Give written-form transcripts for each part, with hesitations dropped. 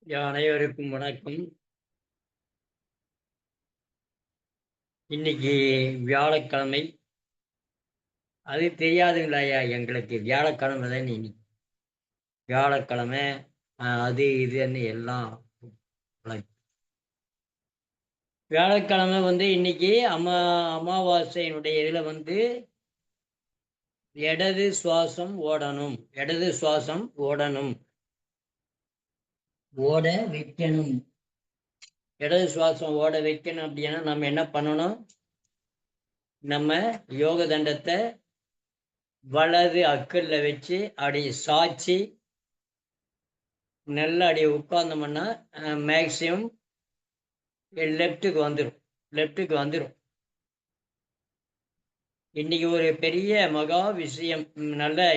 அனைவருக்கும் வணக்கம். இன்னைக்கு வியாழக்கிழமை. அது தெரியாதுங்களாயா எங்களுக்கு? வியாழக்கிழமை தான் இன்னைக்கு. வியாழக்கிழமை அது இதுன்னு எல்லாம் வழக்கு. வியாழக்கிழமை இன்னைக்கு அமாவாசையினுடைய இடது சுவாசம் ஓடணும். இடது சுவாசம் ஓடணும், ஓட வைக்கணும். இடது சுவாசம் ஓட வைக்கணும் அப்படின்னா நம்ம என்ன பண்ணணும்? நம்ம யோக தண்டத்தை வலது அக்கல்ல வச்சு அப்படி சாய்ச்சி நல்லா அப்படியே உட்கார்ந்தோம்னா மேக்சிமம் லெஃப்ட்டுக்கு வந்துடும். இன்னைக்கு ஒரு பெரிய மகா விஷயம்.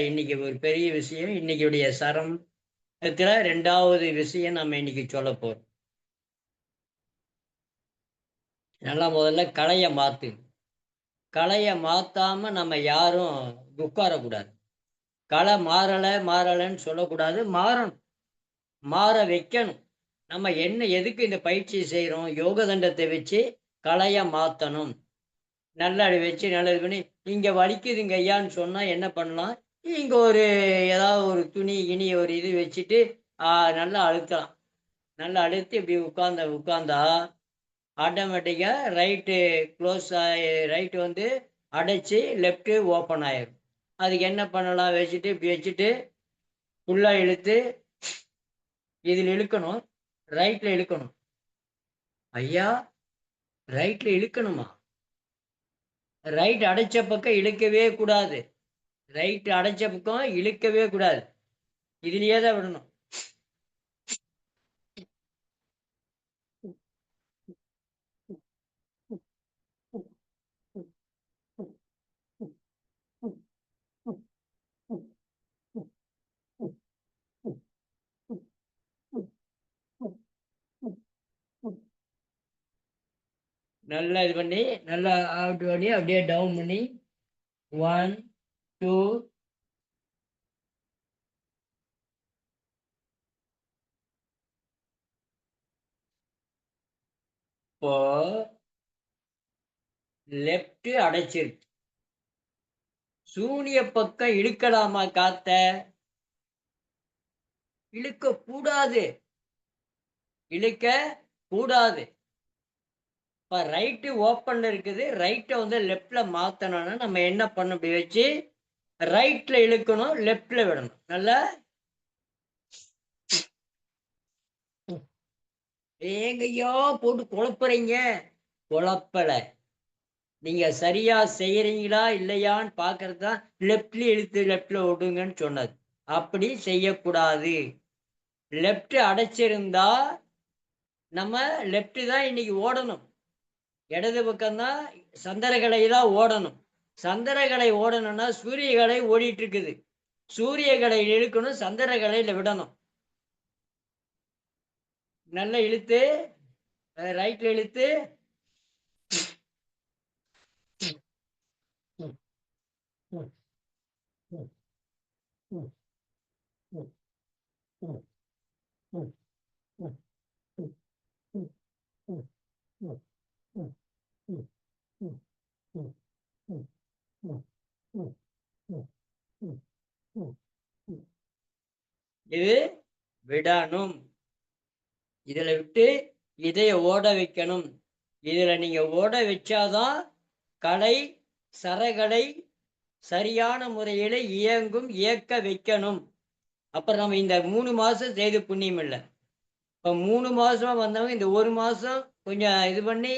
இன்னைக்கு ஒரு பெரிய விஷயம். இன்னைக்குடைய சரமத்துல 2வது விஷயம் நம்ம இன்னைக்கு சொல்ல போறோம். நல்லா முதல்ல கலையை மாத்தாம நம்ம யாரும் உட்காரக்கூடாது. கலை மாறலைன்னு சொல்லக்கூடாது. மாற வைக்கணும். நம்ம எதுக்கு இந்த பயிற்சி செய்யறோம்? யோக தண்டத்தை வச்சு கலையை மாத்தணும். நல்லா அப்படி வச்சு நல்லா இது பண்ணி, இங்க வலிக்குதுங்க ஐயான்னு சொன்னா என்ன பண்ணலாம்? இங்க ஏதாவது ஒரு துணி கிணி ஒரு இது வச்சுட்டு நல்லா அழுத்தலாம். நல்லா அழுத்தி இப்படி உட்கார்ந்தா ஆட்டோமேட்டிக்கா ரைட்டு க்ளோஸ் ரைட்டு அடைச்சி லெஃப்ட் ஓப்பன் ஆயிரும். அதுக்கு என்ன பண்ணலாம்? இப்படி வச்சுட்டு ஃபுல்லா இழுத்து இதில் இழுக்கணும். ரைட்ல இழுக்கணும். ஐயா, ரைட்ல இழுக்கணுமா? ரைட் அடைச்ச பக்கம் இழுக்கவே கூடாது. ரைட் அடைச்ச பக்கம் இழுக்கவே கூடாது. இதுலயே தான் விடணும். நல்லா இது பண்ணி நல்லா அவுட் பண்ணி அப்படியே டவுன் பண்ணி 1 2 இப்போ லெஃப்ட் அடைச்சிருக்கு. சூனிய பக்கம் இழுக்கலாமா? காத்த இழுக்க கூடாது. இப்ப ரைட்டு ஓப்பன்ல இருக்குது. ரைட்டை லெஃப்ட்ல மாத்தணும்னா நம்ம என்ன பண்ண? இப்படி வச்சு ரைட்ல இழுக்கணும், லெஃப்ட்ல விடணும். நல்லா ஏங்கய்யா போட்டு குழப்புறீங்க. குழப்பல. நீங்க சரியா செய்யறீங்களா இல்லையான்னு பாக்குறது தான் லெஃப்ட்ல இழுத்து லெஃப்ட்ல விடுங்கன்னு சொன்னது. அப்படி செய்யக்கூடாது. லெஃப்ட் அடைச்சிருந்தா நம்ம லெஃப்ட் தான் இன்னைக்கு ஓடணும். இடது பக்கம்தான் சந்திரகலை தான் ஓடணும். சந்திரகலை ஓடணும்னா சூரியகலை ஓடிட்டு இருக்குது. சூரியகலை இழுக்கணும், சந்திரகலையில விடணும். நல்லா இழுத்து ரைட்ல இழுத்து இது விடணும். இதுல விட்டு இதைய ஓட வைக்கணும். இதுல நீங்க ஓட வச்சாதான் கலை சரகலை சரியான முறையில இயக்க வைக்கணும். அப்புறம் நம்ம இந்த 3 மாசம் செய்து புண்ணியம் இல்லை. இப்ப 3 மாசமா வந்தவங்க இந்த 1 மாசம் கொஞ்சம் இது பண்ணி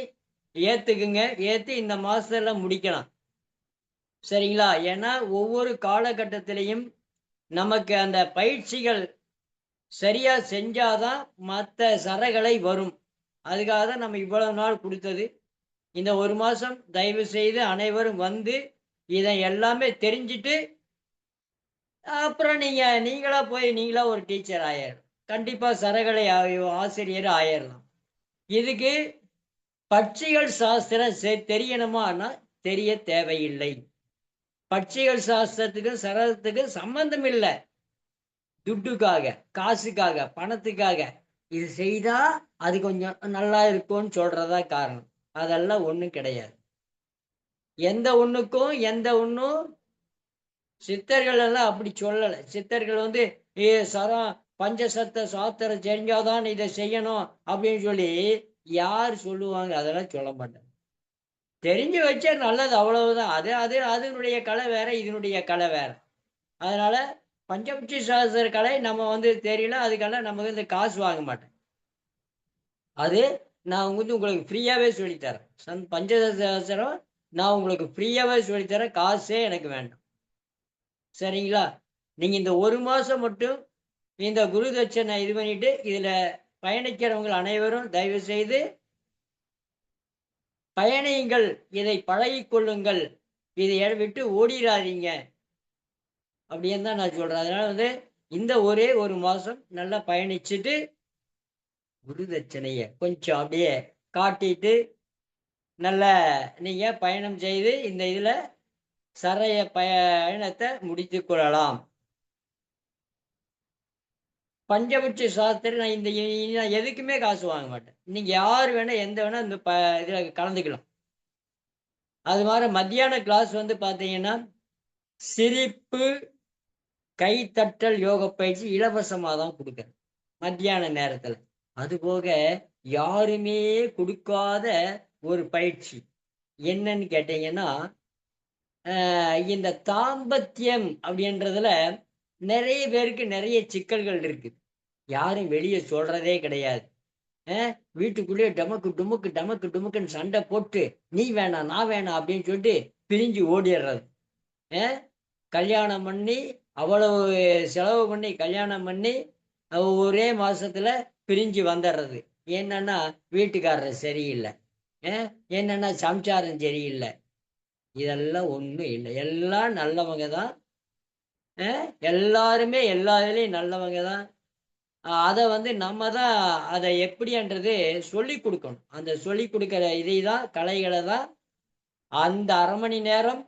ஏத்துக்குங்க. ஏத்து இந்த மாசத்துல முடிக்கலாம். சரிங்களா? ஏன்னா ஒவ்வொரு காலகட்டத்திலையும் நமக்கு அந்த பயிற்சிகள் சரியா செஞ்சாதான் மற்ற சரகளை வரும். அதுக்காக தான் நம்ம இவ்வளவு நாள் கொடுத்தது. இந்த 1 மாசம் தயவு செய்து அனைவரும் இதை எல்லாமே தெரிஞ்சுட்டு அப்புறம் நீங்களா ஒரு டீச்சர் ஆயிரும். கண்டிப்பா சரகளை ஆசிரியர் ஆயிரலாம். இதுக்கு பட்சிகள் சாஸ்திரம் தெரியணுமானா தெரிய தேவையில்லை. பட்சிகள் சாஸ்திரத்துக்கும் சரகத்துக்கும் சம்பந்தம் இல்லை. துட்டுக்காக, காசுக்காக, பணத்துக்காக இது செய்தா அது கொஞ்சம் நல்லா இருக்கும்னு சொல்றதா காரணம். அதெல்லாம் ஒண்ணும் கிடையாது. எந்த ஒண்ணுக்கும் எந்த ஒண்ணும் சித்தர்கள் எல்லாம் அப்படி சொல்லல. சித்தர்கள் வந்து சரம் பஞ்சசத்த சாத்திரம் தெரிஞ்சாதான் இதை செய்யணும் அப்படின்னு சொல்லி யார் சொல்லுவாங்க? அதெல்லாம் சொல்ல மாட்டாங்க. தெரிஞ்சு வச்சா நல்லது அவ்வளவுதான். அது அது அதனுடைய கலை வேற, இதனுடைய கலை வேற. அதனால பஞ்சபட்சி சாஸ்திர கலை நம்ம வந்து தெரியல. அதுக்கெல்லாம் நம்ம வந்து காசு வாங்க மாட்டேன். அது நான் வந்து உங்களுக்கு ஃப்ரீயாவே சொல்லித் தரேன். பஞ்சதசாஸ்திரம் நான் உங்களுக்கு ஃப்ரீயாவே சொல்லித் தரேன். காசே எனக்கு வேண்டாம். சரிங்களா? நீங்க இந்த 1 மாசம் மட்டும் இந்த குரு தட்சணை இது பண்ணிட்டு, இதுல பயணிக்கிறவங்க அனைவரும் தயவு செய்து பயணியுங்கள். இதை பழகிக் கொள்ளுங்கள். இதை விட்டு ஓடிறாதீங்க. அப்படின்னு தான் நான் சொல்றேன். அதனால வந்து இந்த ஒரே 1 மாசம் நல்லா பயணிச்சுட்டு, குரு தட்சணைய கொஞ்சம் அப்படியே காட்டிட்டு, நல்லா நீங்க பயணம் செய்து இந்த இதுல சரைய பயணத்த முடித்துக் கொள்ளலாம். பஞ்சபட்சி சாஸ்திரம் நான் இந்த நான் எதுக்குமே காசு வாங்க மாட்டேன். நீங்க யார் வேணா, எந்த வேணா இந்த இதுல கலந்துக்கலாம். அது மாரி மத்தியான கிளாஸ் வந்து பார்த்தீங்கன்னா, சிரிப்பு, கைத்தட்டல் யோக பயிற்சி இலவசமா தான் குடுக்குறேன். மத்தியான நேரத்துல. அதுபோக யாருமே குடுக்காத ஒரு பயிற்சி. என்னன்னு கேட்டீங்கன்னா, இந்த தாம்பத்தியம் அப்படின்றதுல நெறைய பேருக்கு நெறைய சிக்கல்கள் இருக்கு. யாரும் வெளிய சொல்றதே கிடையாது. அ வீட்டுக்குள்ளேயே டமக்கு டுமுக்கு, டமக்கு டுமுக்குன்னு சண்டை போட்டு, "நீ வேணாம், நான் வேணாம்" அப்படின்னு சொல்லிட்டு பிரிஞ்சு ஓடிர்றது. அ கல்யாணம் பண்ணி, அவ்வளவு செலவு பண்ணி கல்யாணம் பண்ணி, ஒரே மாசத்துல பிரிஞ்சு வந்துர்றது. என்னன்னா, வீட்டுக்காரர் சரியில்ல. அ என்னன்னா, சம்சாரம் சரியில்ல. இதெல்லாம் ஒண்ணும் இல்ல. எல்லாம் நல்லவங்க தான். அ எல்லாருமே எல்லா இதுலயும் நல்லவங்க தான். அத வந்து நம்ம தான் அத எப்படின்றது சொல்லிக் குடுக்கணும். அந்த சொல்லிக் குடுக்கிற இதை தான் கலைகள தான் அந்த 1/2 மணி நேரம்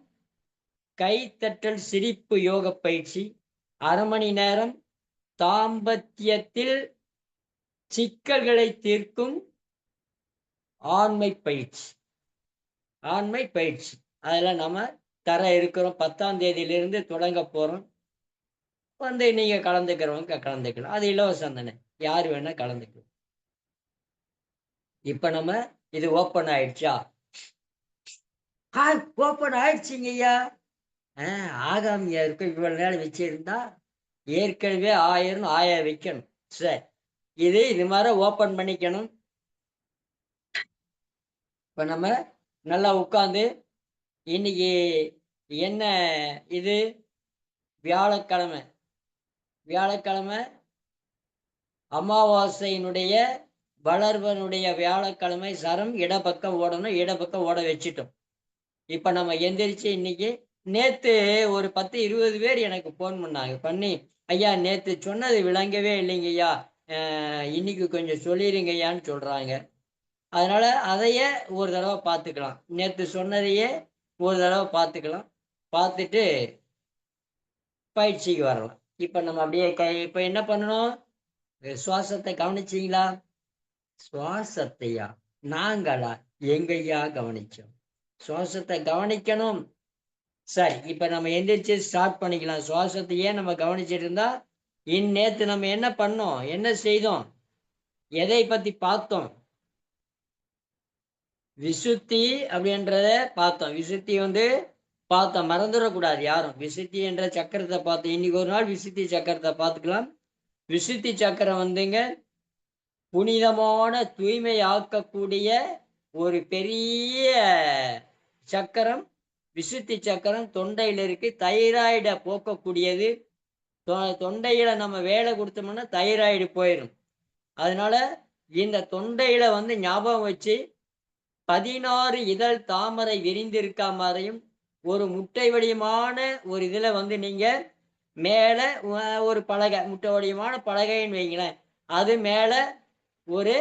கைத்தட்டல் சிரிப்பு யோக பயிற்சி, 1/2 மணி நேரம் தாம்பத்தியத்தில் சிக்கல்களை தீர்க்கும் ஆண்மை பயிற்சி. ஆண்மை பயிற்சி. அதெல்லாம் நம்ம தர இருக்கிறோம். 10ஆம் தேதியிலிருந்து தொடங்க போறோம். வந்து நீங்க கலந்துக்கிறவங்க கலந்துக்கலாம். அது இலவசம் தானே. யார் வேணா கலந்துக்கலாம். இப்ப நம்ம இது ஓப்பன் ஆயிடுச்சா? ஓப்பன் ஆயிடுச்சுங்கய்யா. ஆ ஆகாமியா இருக்கும். இவ்வளவு நேரம் வச்சிருந்தா, ஏற்கனவே 1000 வைக்கணும். சரி. இது மாரி ஓப்பன் பண்ணிக்கணும். இப்ப நம்ம நல்லா உட்கார்ந்து, இன்னைக்கு என்ன இது? வியாழக்கிழமை. வியாழக்கிழமை அமாவாசையினுடைய வளர்வனுடைய வியாழக்கிழமை சரம் இடப்பக்கம் ஓடணும். இடப்பக்கம் ஓட வச்சுட்டோம். இப்ப நம்ம எந்திரிச்சு இன்னைக்கு நேத்து ஒரு 10, 20 பேர் எனக்கு ஃபோன் பண்ணாங்க. பண்ணி, "ஐயா நேத்து சொன்னது விளங்கவே இல்லைங்கய்யா. இன்னைக்கு கொஞ்சம் சொல்லிருங்கய்யான்னு" சொல்றாங்க. அதனால அதையே ஒரு தடவ பார்த்துக்கலாம். நேத்து சொன்னதையே ஒரு தடவ பார்த்துக்கலாம். பார்த்துட்டு பயிற்சிக்கு வரலாம். இப்ப நம்ம அப்படியே இப்ப என்ன பண்ணணும்? சுவாசத்த கவனிச்சீங்களா? சுவாசத்தையா? நாங்களா? எங்கய்யா கவனிச்சோம்? சுவாசத்த கவனிக்கணும். சரி. இப்ப நம்ம எந்திரிச்சு ஸ்டார்ட் பண்ணிக்கலாம். சுவாசத்தையே நம்ம கவனிச்சுட்டு இருந்தா, நேத்து நம்ம என்ன பண்ணோம்? என்ன செய்தோம்? எதை பத்தி பார்த்தோம்? விசுத்தி அப்படின்றத பார்த்தோம். விசுத்தி வந்து பார்த்தோம். மறந்துடக்கூடாது யாரும். விசுத்தி என்ற சக்கரத்த பார்த்தோம். இன்னைக்கு ஒரு நாள் விசுத்தி சக்கரத்த பார்த்துக்கலாம். விசுத்தி சக்கரம் வந்துங்க, புனிதமான தூய்மையாக்கக்கூடிய ஒரு பெரிய சக்கரம். விசுத்தி சக்கரம் தொண்டையில இருக்கு. தைராய்ட போக்கக்கூடியது. தொண்டையில நம்ம வேலை குடுத்தோம்னா தைராய்டு போயிரும். அதனால இந்த தொண்டையில வந்து ஞாபகம் வச்சு 16 இதழ் தாமரை விரிந்திருக்கா மாரியும், ஒரு முட்டை வடிவமான ஒரு இதுல வந்து நீங்க மேல ஒரு பலகை, முட்டை வடிவமான பலகைன்னு வைங்களேன். அது மேல ஒரு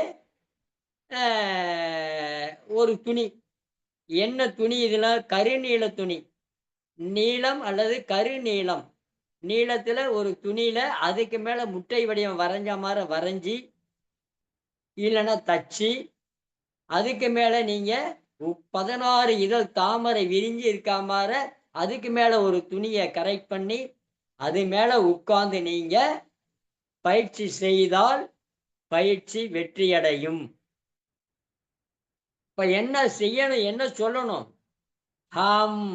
அ ஒரு துணி. என்ன துணி இதுல? கருநீல துணி. நீலம் அல்லது கருநீலம். நீளத்துல ஒரு துணியில அதுக்கு மேல முட்டை வடிவம் வரைஞ்ச மாரி வரைஞ்சு, இல்லைன்னா தச்சு, அதுக்கு மேல நீங்க 16 இதழ் தாமரை விரிஞ்சு இருக்கா மார, அதுக்கு மேல ஒரு துணிய கரெக்ட் பண்ணி, அது மேல உட்கார்ந்து நீங்க பயிற்சி செய்தால், பயிற்சி வெற்றியடையும். இப்ப என்ன செய்யணும்? என்ன சொல்லணும்? ஹம்.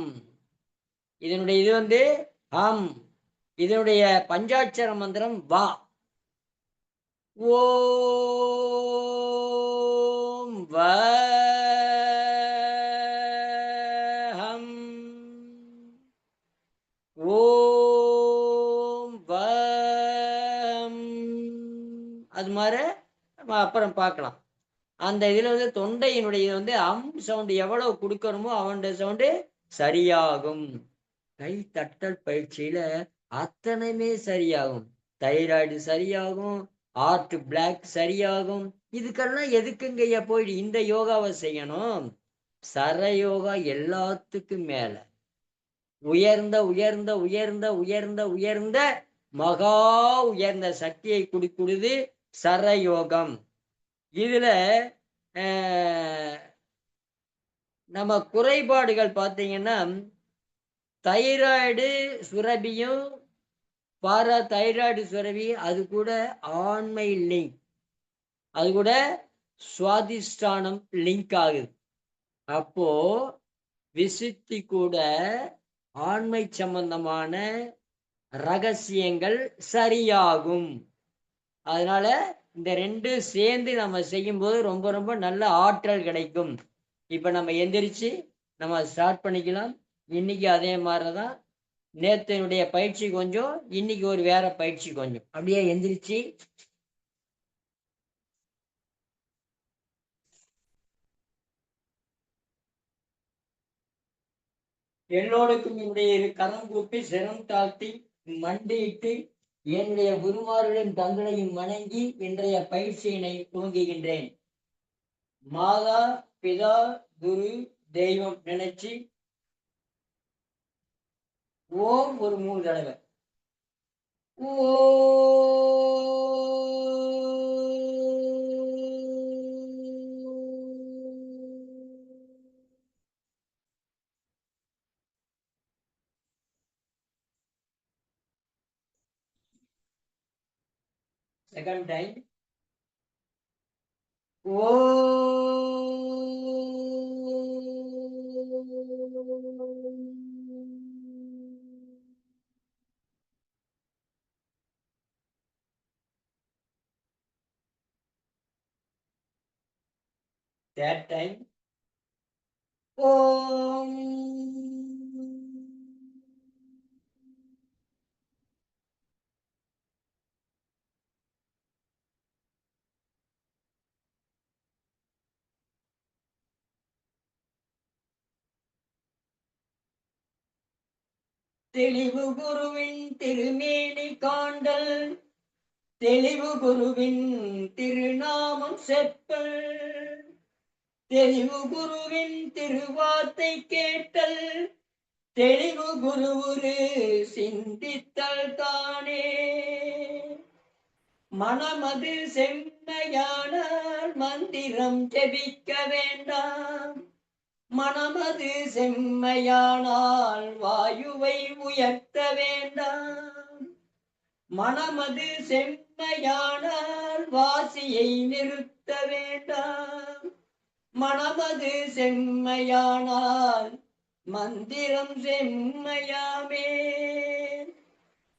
இதனுடைய இது வந்து ஹம். இதனுடைய பஞ்சாட்சர மந்திரம் வா. ஓம் வஹம். ஓம் வம். அது மாரி நம்ம அப்புறம் பார்க்கலாம். அந்த இதுல வந்து தொண்டையினுடைய இது வந்து சவுண்ட் எவ்வளவு குடுக்கணுமோ அவனுடைய சவுண்டு சரியாகும். கை தட்டல் பயிற்சியில அத்தனையுமே சரியாகும். தைராய்டு சரியாகும், ஹார்ட் பிளாக் சரியாகும். இதுக்கெல்லாம் எதுக்குங்கய்யா போயிடு இந்த யோகாவை செய்யணும்? சரயோகா எல்லாத்துக்கும் மேல. உயர்ந்த உயர்ந்த உயர்ந்த உயர்ந்த உயர்ந்த மகா உயர்ந்த சக்தியை குடுக்குது சரயோகம். இதுல நம்ம குறைபாடுகள் பார்த்தீங்கன்னா, தைராய்டு சுரபியும் பாரா தைராய்டு சுரபி அது கூட ஆண்மை லிங்க், அது கூட சுவாதிஷ்டானம் லிங்க் ஆகுது. அப்போ விசுத்தி கூட ஆண்மை சம்பந்தமான ரகசியங்கள் சரியாகும். அதனால இந்த 2 சேர்ந்து நம்ம செய்யும்போது ரொம்ப ரொம்ப நல்ல ஆற்றல் கிடைக்கும். இப்ப நம்ம எந்திரிச்சு நம்ம ஸ்டார்ட் பண்ணிக்கலாம். இன்னைக்கு அதே மாதிரிதான். நேத்தினுடைய பயிற்சி கொஞ்சம், இன்னைக்கு ஒரு வேற பயிற்சி கொஞ்சம். அப்படியே எந்திரிச்சு எல்லோருக்கும் என்னுடைய கரம் கூப்பி சிரம் தாழ்த்தி மண்டியிட்டு என்னுடைய குருமார்களின் தங்களையும் வணங்கி இன்றைய பயிற்சியினை துவங்குகின்றேன். மாதா பிதா குரு தெய்வம் நினைச்சு ஓம் ஒரு 3 தடவை. Second time. That time. தெளிவு குருவின் திருமேனி காண்டல், தெளிவு குருவின் திருநாமம் செப்பல், தெளிவு குருவின் திருவார்த்தை கேட்டல், தெளிவு குருவுரு சிந்தித்தல் தானே. மனமது செம்மையானால் மந்திரம் ஜெபிக்க வேண்டாம். மனமது செம்மையானால் வாயுவை உயர்த்த வேண்டாம். மனமது செம்மையானால் வாசியை நிறுத்த வேண்டாம். மனமது செம்மையானால் மந்திரம் செம்மையாமே.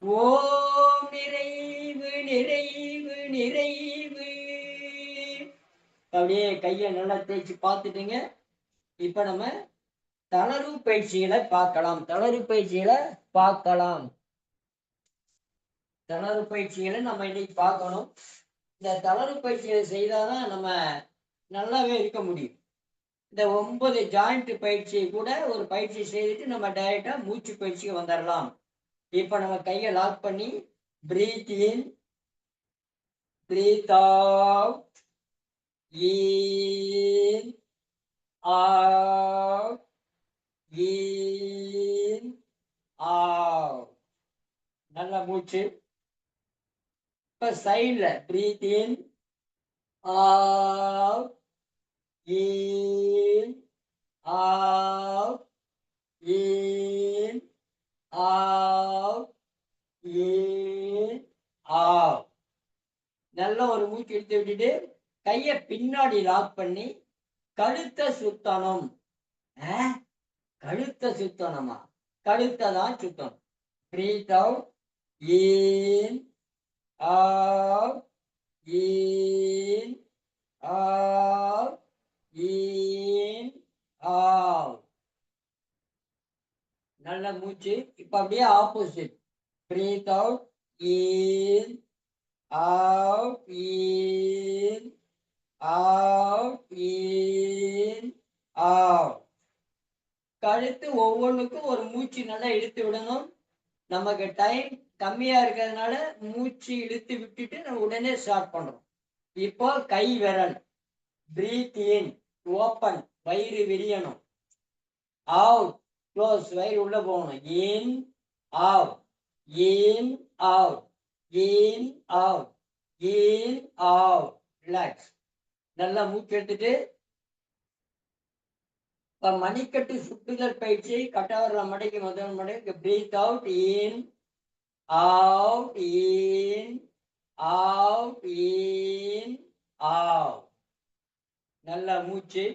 ஓம் நிறைவு நிறைவு நிறைவு. அப்படியே கையை நல்லா தேய்ச்சி பார்த்துட்டுங்க. இப்ப நம்ம தளர்வு பயிற்சிகளை பார்க்கலாம். தளர்வு பயிற்சிகளை நம்ம இன்னைக்கு பார்க்கணும். இந்த தளர்வு பயிற்சிகளை செய்தாதான் நம்ம நல்லாவே இருக்க முடியும். இந்த 9 ஜாயிண்ட் பயிற்சியை கூட ஒரு பயிற்சி செய்துட்டு நம்ம டைரக்டா மூச்சு பயிற்சிக்கு வந்துடலாம். இப்ப நம்ம கையை லாக் பண்ணி breathe in, breathe out, in out, in out. நல்ல மூச்சு. இப்ப சைட்ல breathe in, out, in, out, in, out, in, out. நல்ல ஒரு மூச்சு இழுத்து விட்டுட்டு கையை பின்னாடி லாக் பண்ணி கழுத்தை சுத்தணும். கழுத்தை சுத்தணுமா? கழுத்தை தான் சுத்தணும். Breathe out, in, out, in, out, in, out. நல்ல மூச்சு. இப்ப அப்படியே opposite. Breathe out, in, out, in, out, in, out. கழுத்து ஒவ்வொன்றுக்கும் ஒரு மூச்சு நல்லா இழுத்து விடணும். நமக்கு டைம் கம்மியா இருக்கிறதுனால மூச்சு இழுத்து விட்டுட்டு நம்ம உடனே ஸ்டார்ட் பண்றோம். இப்போ கை விரல். பிரீத் இன், ஓப்பன், வயிறு விரியணும். அவுட், க்ளோஸ், வயிறு உள்ள போகணும். In, out, in, out, in, out, in, out. Relax. நல்லா மூச்சு எடுத்துட்டு மணிக்கட்டு சுட்டுதல் பயிற்சி. கட்டவரல மடைக்கு முதல் மடைக்கு. Breathe out, in, out, in, out, in, out. நல்ல மூச்சு.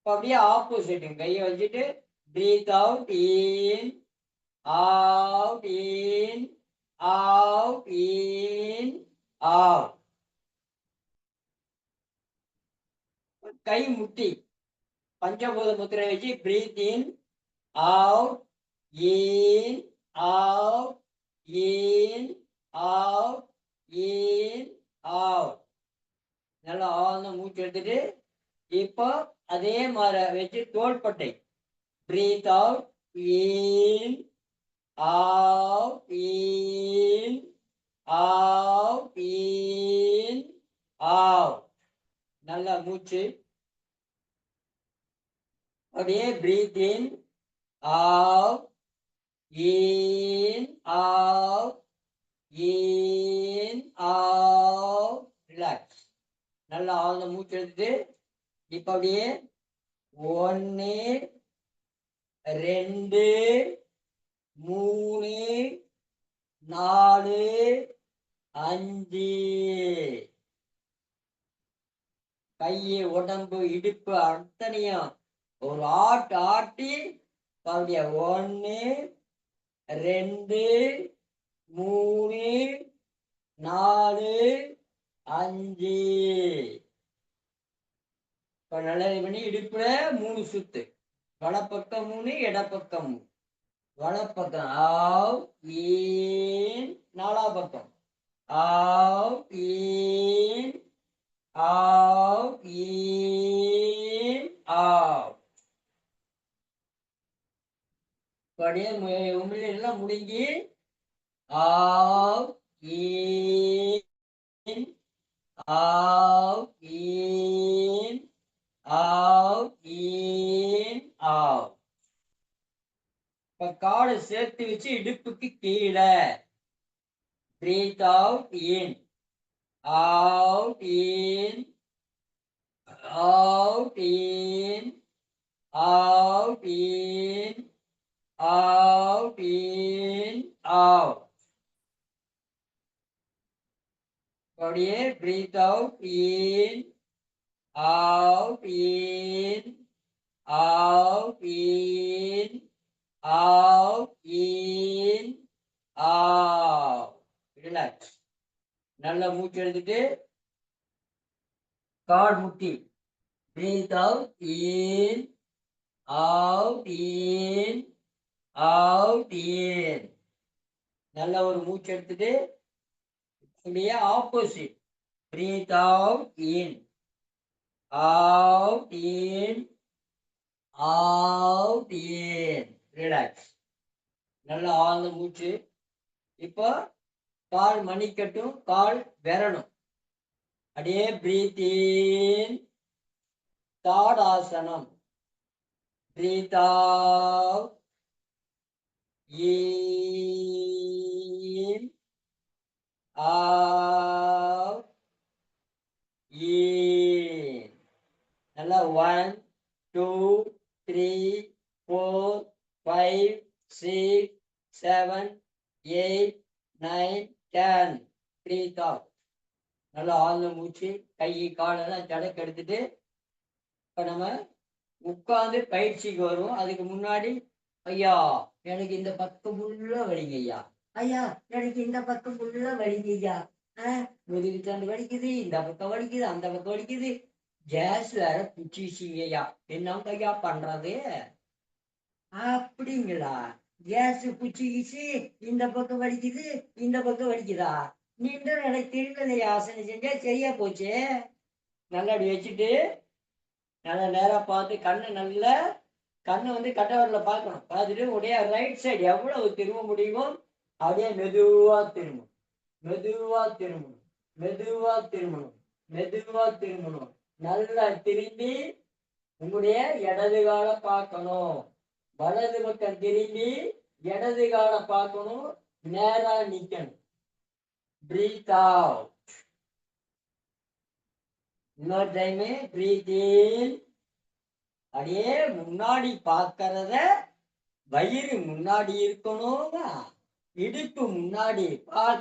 அப்படியே ஆப்போசிட் கையை வச்சுட்டு breathe out, in, out, in, out, in, out. கை முட்டி பஞ்சபூத முத்திரை வச்சு breathe in, out, in, out, in, out, in, out. நல்லா ஆழ்ந்த மூச்சு எடுத்துட்டு இப்போ அதே மாதிரி வச்சு தோள்பட்டை. Breathe out, in, out, in, out, in, out. நல்லா மூச்சு. அப்படியே breath in, out, in, out, in, out. Relax. நல்லா ஆழ்ந்த மூச்சு எடுத்துட்டு இப்ப அப்படியே 1 2 3 4 5. கையை, உடம்பு, இடுப்பு அத்தனையும் ஒரு ஆட்டி அப்படியே 1 2 3 4 5. இப்ப நல்லது பண்ணி இடுப்புல 3 சுத்து. வலப்பக்கம் 3, இடப்பக்கம் 3. வலப்பக்கம் அவுட், இன், நாலாம் பக்கம் out, in, out, in, out. அப்படியே உமிழ்நீர்லாம் முடுங்கி out, in, out, in, out, in, out. இப்ப காலை சேர்த்து வச்சு இடுப்புக்கு கீழே. Breath out, in, out, in, out, in, out, in, out, in, out. அப்படியே breath out, in, out, in, out, in, out, in, out. Relax. நல்ல மூச்சு எடுத்துட்டு கால் முட்டி. Breath out, in, out, in, out, இன். நல்ல ஒரு மூச்சு எடுத்துட்டு அப்படியே opposite. Breath out, in, out, in, out, in. Relax. நல்ல ஆழ்ந்த மூச்சு. இப்போ கால் மணிக்கட்டும், கால் விரணும். அப்படியே breath in, தாடாசனம். Breath out, in, out, நல்லா 1 2 3 4 5 6 7 8 9 10. Breathe out. நல்லா ஆழ்ந்த மூச்சு, கை காலெல்லாம் ஜடக்கு எடுத்துட்டு இப்ப நம்ம உட்கார்ந்து பயிற்சிக்கு வருவோம். அதுக்கு முன்னாடி ஐயா எனக்கு இந்த பக்கம் ஃபுல்லா வலிங்க ஐயா, ஐயா எனக்கு இந்த பக்கம் ஃபுல்லா வலிங்க ஐயா, முதுகு தண்டு வலிக்குது, இந்த பக்கம் வலிக்குது, அந்த பக்கம் வலிக்குது, கேஸ் வேற பிடிச்சிங்க ஐயா, என்னங்க ஐயா பண்றது? அப்படிங்களா? கேஸ் பிடிச்சிக்கிச்சு, இந்த பக்கம் வலிக்குது, இந்த பக்கம் வலிக்குதா? நீண்ட எனக்கு தெரியல, ஆசனை செஞ்சா சரியா போச்சு. நல்லா அப்படி வச்சுட்டு நல்லா நேரா பார்த்து கண்ணு வந்து கட்டவரில் பார்க்கணும். பார்த்துட்டு உடைய ரைட் சைடு எவ்வளவு திரும்ப முடியுமோ அப்படியே மெதுவா திரும்பணும், மெதுவா திரும்பணும், மெதுவா திரும்பணும், மெதுவா திரும்பணும். நல்லா திரும்பி உங்களுடைய இடது கால பார்க்கணும், வலது பக்கம் திரும்பி இடது கால பார்க்கணும், நேரா நிக்கணும். Breathe out. இன்னொரு டைம் பிரீத் இன். அப்படியே முன்னாடி பார்க்கறத வயிறு முன்னாடி இருக்கணும், இடுப்பு முன்னாடி,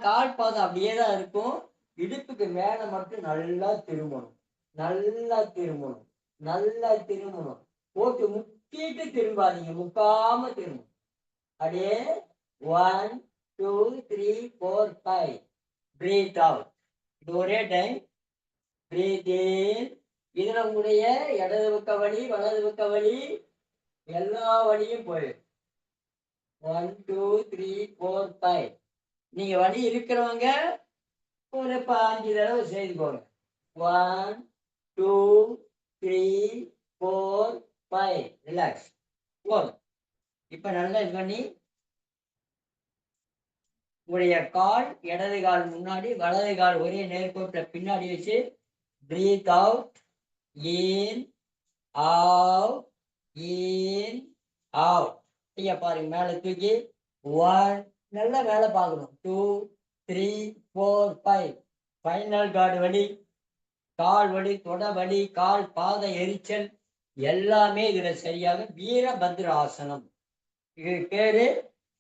கால் பாதம் அப்படியே தான் இருக்கும், இடுப்புக்கு மேல மட்டும் நல்லா திரும்பணும், நல்லா திரும்பணும், நல்லா திரும்பணும். போட்டு முக்கிட்டு திரும்பாதீங்க, முக்காம திரும்பணும். அப்படியே 1 2 3 4 5. Breathe out. இது ஒரே டைம். பிரீத் இன். இதுல உங்களுடைய இடது பக்க வலி, வலது பக்க வலி, எல்லா வழியும் போயிடும். 1 2 3 4 5. நீங்க வலி இருக்கிறவங்க ஒரு 5 தடவை செய்து போங்க. 1 2 3 4 5. ரிலாக்ஸ். போதும். இப்ப நல்லா இது பண்ணி உங்களுடைய கால், இடது கால் முன்னாடி, வலது கால் ஒரே நேர்கோட்டுல பின்னாடி வச்சு breathe out. In out, in out. ஐயா பாருங்க, மேல தூக்கி 1, நல்லா மேல பார்க்கணும், 2 3 4 5. ஃபைனல் கார்டு வலி, கால் வலி, தொட வலி, கால் பாத எரிச்சல் எல்லாமே இதுல சரியாக வீரபத்ர ஆசனம். இது பேரு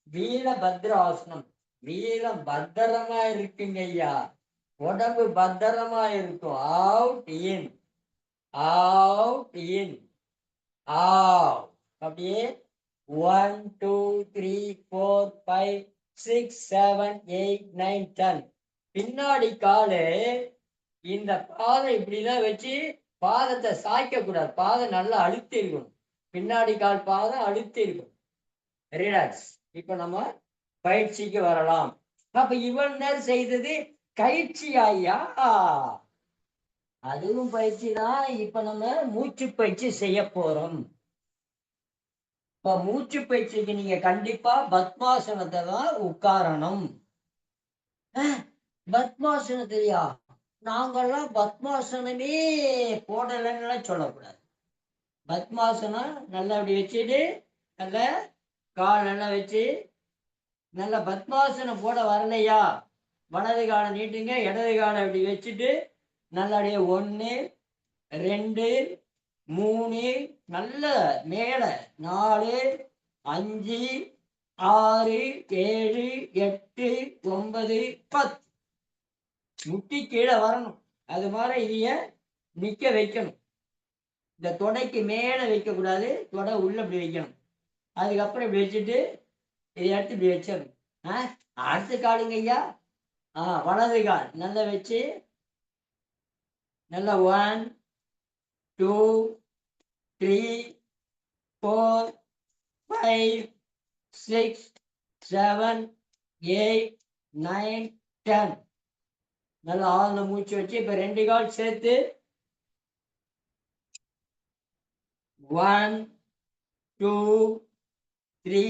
வீரபத்ர ஆசனம். வீரம் பத்திரமா இருக்குங்க ஐயா, உடம்பு பத்திரமா இருக்கும். Out in, out in, out. அப்படியே 1 2 3 4 5 6 7 8 9 10. பின்னாடி காலு இந்த பாதம் இப்படிதான் வச்சு பாதத்தை சாய்க்க கூடாது, பாதம் நல்லா அழுத்தி இருக்கணும், பின்னாடி கால் பாதம் அழுத்தி இருக்கும். ரிலாக்ஸ். இப்ப நம்ம பயிற்சிக்கு வரலாம். அப்ப இவன் நேரம் செய்தது பயிற்சி ஐயா, அதுவும் பயிற்சி தான். இப்ப நம்ம மூச்சு பயிற்சி செய்ய போறோம். இப்ப மூச்சு பயிற்சிக்கு நீங்க கண்டிப்பா பத்மாசனத்தை தான் உட்காரணும். பத்மாசனத்தையா? நாங்கெல்லாம் பத்மாசனமே போடலைன்னு சொல்லக்கூடாது. பத்மாசனம் நல்லா அப்படி வச்சுட்டு நல்ல கால் நல்லா வச்சு, நல்ல பத்மாசனம் போட வரலையா, வலது காலை நீட்டுங்க, இடது காலை அப்படி வச்சுட்டு நல்லபடியே 1 2 3, நல்ல மேல 4 5 6 7 8 9 10. முட்டி கீழே வரணும். அது மாதிரி இதைய நிக்க வைக்கணும். இந்த தொடைக்கு மேல வைக்க கூடாது, தொடை உள்ள இப்படி வைக்கணும். அதுக்கப்புறம் இப்படி வச்சுட்டு இதை எடுத்து இப்படி வச்சிடணும். அடுத்த காலுங்க ஐயா, வலது கால் நல்லா வச்சு நல்லா 1 2 3 4 5 6 7 8 9 10. நல்லா ஆழ்ந்த மூச்சு வச்சு இப்ப 2 கால் சேர்த்து 1 2 3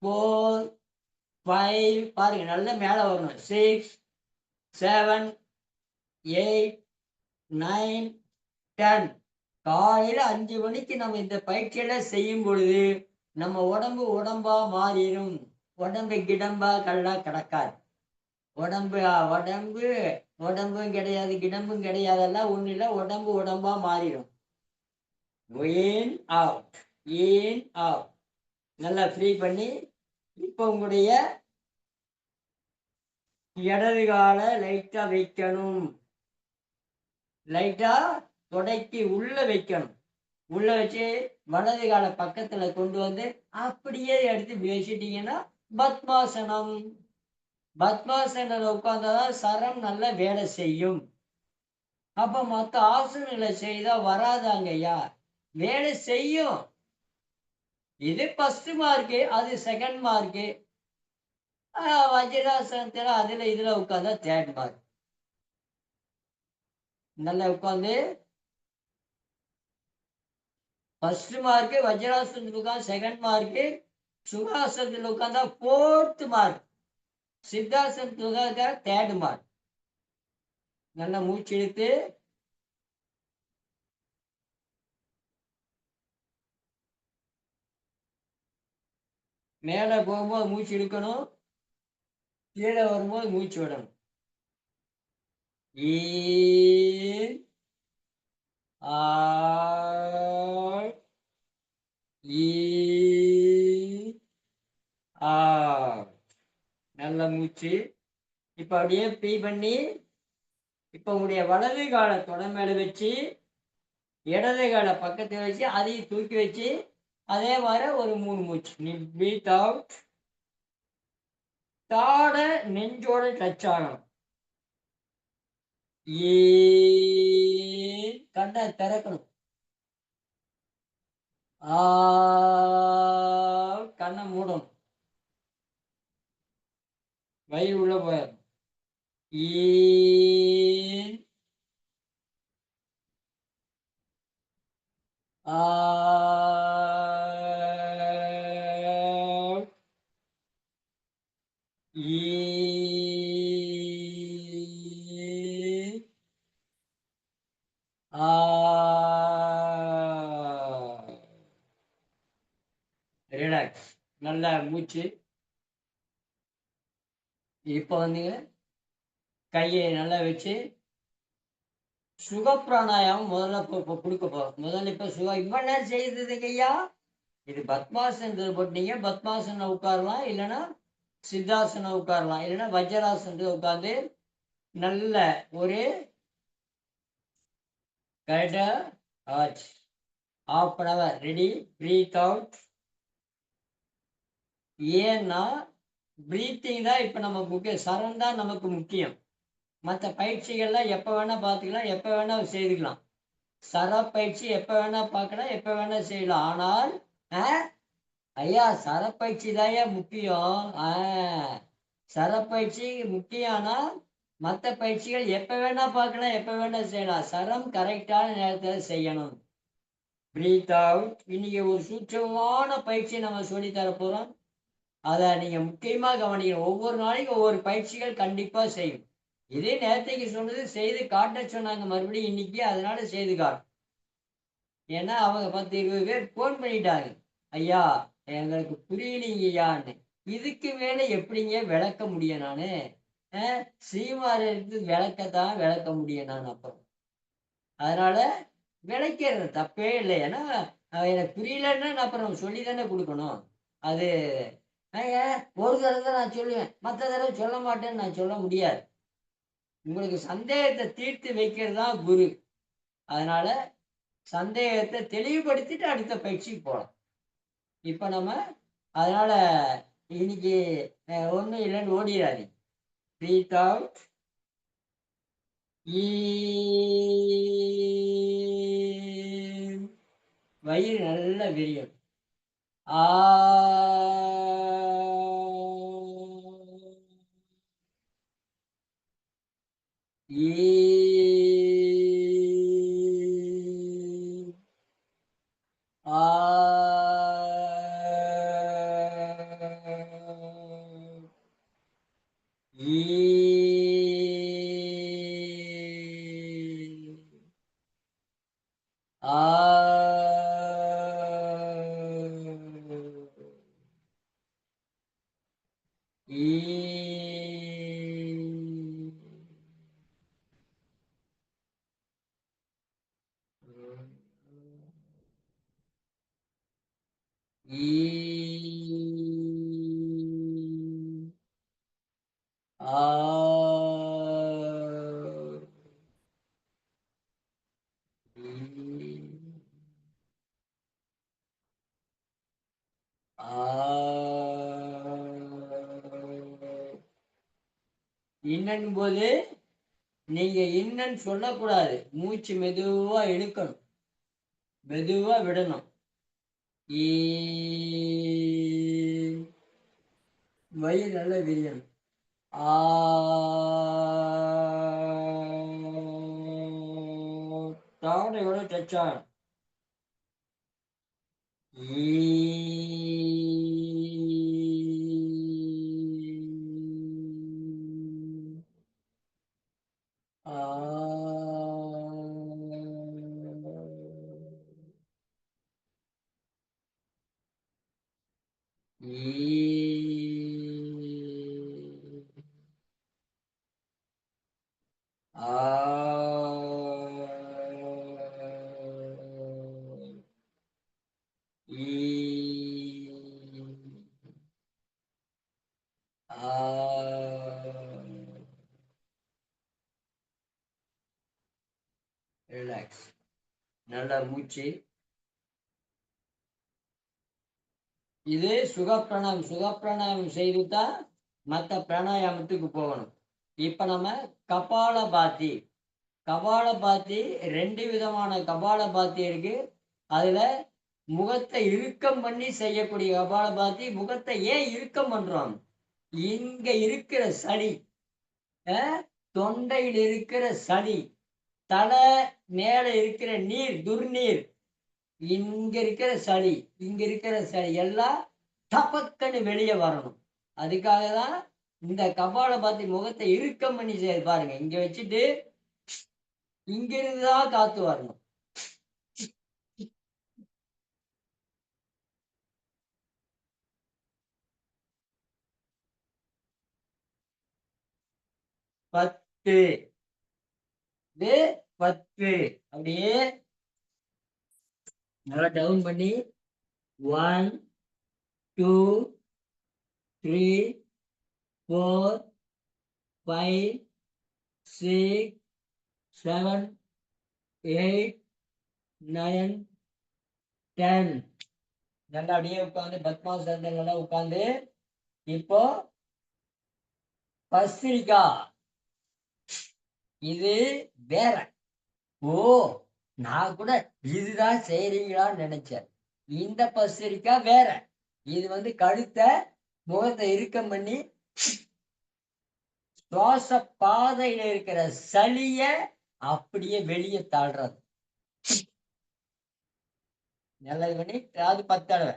4 5. பாருங்க நல்லா மேல வரணும். 6 7 8 9 10. காலையில 5 மணிக்கு நம்ம இந்த பயிற்சியில செய்யும் பொழுது நம்ம உடம்பு உடம்பா மாறிடும். உடம்பு கிடம்பா கல்லா கிடக்காது. உடம்பு உடம்பும் கிடையாது, கிடம்பும் கிடையாது, எல்லாம் ஒண்ணு இல்லை, உடம்பு உடம்பா மாறிடும். இன் அவுட், இன் அவுட். நல்லா ஃப்ரீ பண்ணி இப்போ உங்களுடைய இடது காலை லைட்டா வைக்கணும். லைட்டா தொடக்கி உள்ள வைக்கணும். உள்ள வச்சு வலது காலை பக்கத்துல கொண்டு வந்து அப்படியே எடுத்து வச்சுட்டீங்கன்னா பத்மாசனம். பத்மாசனம் உட்கார்ந்தாதான் சரம் நல்ல வேலை செய்யும். அப்ப மத்த ஆசனங்களை செய்தா வராதாங்க ஐயா. வேலை செய்யும். இது ஃபர்ஸ்ட் மார்க்கு, அது செகண்ட் மார்க்கு. வஜ்ராசனத்துல அதுல இதுல உட்கார்ந்தா தேர்ட் மார்க். நல்லா உட்கார்ந்து ஃபர்ஸ்ட் மார்க்கு வஜ்ராசனத்துல உட்காந்து செகண்ட் மார்க்கு, சுகாசனத்துல உட்கார்ந்தா ஃபோர்த் மார்க், சித்தாசனத்துல உட்கார்ந்தா தேர்ட் மார்க். நல்லா மூச்சு இழுத்து மேலே போகும்போது மூச்சு இழுக்கணும், கீழே வரும்போது மூச்சு விடணும். இன் அவுட், இன் அவுட். நல்ல மூச்சு. இப்ப அப்படியே ஃப்ரீ பண்ணி இப்ப உங்களுடைய வலது காலை தொடை மேல வச்சு இடது காலை பக்கத்துல வச்சு அதையும் தூக்கி வச்சு அதே மாதிரி ஒரு 3 மூச்சு. நீ பிரீத் அவுட். தாட நெஞ்சோட டச் ஆகணும். கண்ணை திறக்கணும். கண்ணை மூடணும். வயிறு உள்ள போயிடும். ஈன் அவுட், ஈன் அவுட். ரிலாக்ஸ். நல்லா மூச்சு. இப்போ வந்தீங்க கையை நல்லா வச்சு சுக பிராணாயாமம் முதல்ல இப்போ கொடுக்க போறோம். முதல்ல இப்போ இவ்வளவு நேரம் செய்ததுங்க ஐயா. இது பத்மாசனத்தில் போட்டீங்க. பத்மாசனம் உட்காரலாம், இல்லைன்னா சித்தாசனம் உட்காரலாம், இல்லைன்னா வஜ்ராசனத்தில் உட்கார்ந்து நல்ல ஒரு கரெக்டா ஆச்சு. half an hour ready. Breathe out. ஏன்னா பிரீத்திங் தான் இப்ப நம்ம முக்கியம். சரம் தான் நமக்கு முக்கியம். மற்ற பயிற்சிகள்லாம் எப்ப வேணா பார்த்துக்கலாம், எப்ப வேணா செய்துக்கலாம். சர பயிற்சி எப்ப வேணா பார்க்கலாம், எப்ப வேணா செய்யலாம். ஆனால் ஐயா சரப்பயிற்சி தாயா முக்கியம். சரப்பயிற்சி முக்கியம். ஆனா மற்ற பயிற்சிகள் எப்ப வேணா பார்க்கலாம், எப்ப வேணா செய்யலாம். சரம் கரெக்டான நேரத்தில் செய்யணும். Breathe out. இன்னைக்கு ஒரு சூட்சமான பயிற்சியை நம்ம சொல்லி தர போறோம். அதை நீங்க முக்கியமா கவனிக்கணும். ஒவ்வொரு நாளைக்கும் ஒவ்வொரு பயிற்சிகள் கண்டிப்பா செய்யும். இதே நேரத்தைக்கு சொன்னது செய்து காட்ட சொன்னாங்க மறுபடியும் இன்னைக்கு, அதனால செய்து காட்டும். ஏன்னா அவங்க 10-20 பேர் போன் பண்ணிட்டாங்க, ஐயா எங்களுக்கு புரியலீங்கய்யான்னு. இதுக்கு மேல எப்படிங்க விளக்க முடியும் நானு? ஸ்ரீமாருக்கு விளக்கத்தான் விளக்க முடியும் நான். அப்புறம் அதனால விளக்கிறது தப்பே இல்லை. ஏன்னா எனக்கு புரியலன்னா நான் அப்புறம் சொல்லி தானே கொடுக்கணும். அது ஒரு தடவை தான் நான் சொல்லுவேன், மற்ற தடவை சொல்ல மாட்டேன்னு நான் சொல்ல முடியாது. உங்களுக்கு சந்தேகத்தை தீர்த்து வைக்கிறது தான் குரு. அதனால சந்தேகத்தை தெளிவுபடுத்திட்டு அடுத்த பயிற்சிக்கு போகலாம். இப்ப நம்ம அதனால இன்னைக்கு ஒண்ணும் இல்லைன்னு ஓடிடாதீங்க. Breath out. வயிறு நல்லா விரியும். ஆ ஆ ஆ ஈ ஈ ஆ ஈ ஆ இன்னன் போது நீங்க இன்னன்னு சொல்லக்கூடாது. மூச்சு மெதுவா இழுக்கணும். மெதுவா விடணும். ஈ வயிறு நல்லா விரியணும். ஆ தாடையோட டச் ஆகணும். ஈ ஆ ஈ ஆ ஈ ஆ ரிலாக்ஸ். நல்லா மூச்சு. இது சுகப்பிராணாயம். சுகப்பிராணாயம் செய்து தான் மத்த பிராணாயாமத்துக்கு போகணும். இப்ப நம்ம கபாலபாதி. கபாலபாதி 2 விதமான கபாலபாதி இருக்கு. அதுல முகத்தை இறுக்கம் பண்ணி செய்யக்கூடிய கபாலபாதி. முகத்தை ஏன் இறுக்கம் பண்றோம்? இங்க இருக்கிற சளி, அ தொண்டையில் இருக்கிற சளி, தலை மேல இருக்கிற நீர், துர்நீர், இங்க இருக்கிற சளி, இங்க இருக்கிற சளி எல்லாம் டபக்குன்னு வெளிய வரணும். அதுக்காக தான் இந்த கபாலபாதி முகத்தை இறுக்கம் பண்ணி செய்யுது பாருங்க. இங்க வச்சுட்டு இங்கிருந்து தான் காத்து வரணும். 10 இது 10 அப்படியே நல்லா டவுன் பண்ணி 1, 2, 3, 4, 5, 6, 7, 8, 9, 10. நல்லா அப்படியே உட்காந்து பத்மாசனத்துல நல்லா உட்காந்து இப்போ பஸ்திரிகா. இது வேற. ஓ, நான் கூட இதுதான் செய்றீங்களான்னு நினைச்சேன். இந்த பஸ்திரிக்கா வேற. இது வந்து கழுத்தை முகத்தை இறுக்கம் பண்ணி சுவாச பாதையில இருக்கிற சளிய அப்படியே வெளியே தள்ளுறது. நல்லா இது பண்ணி அது 10 தடவை.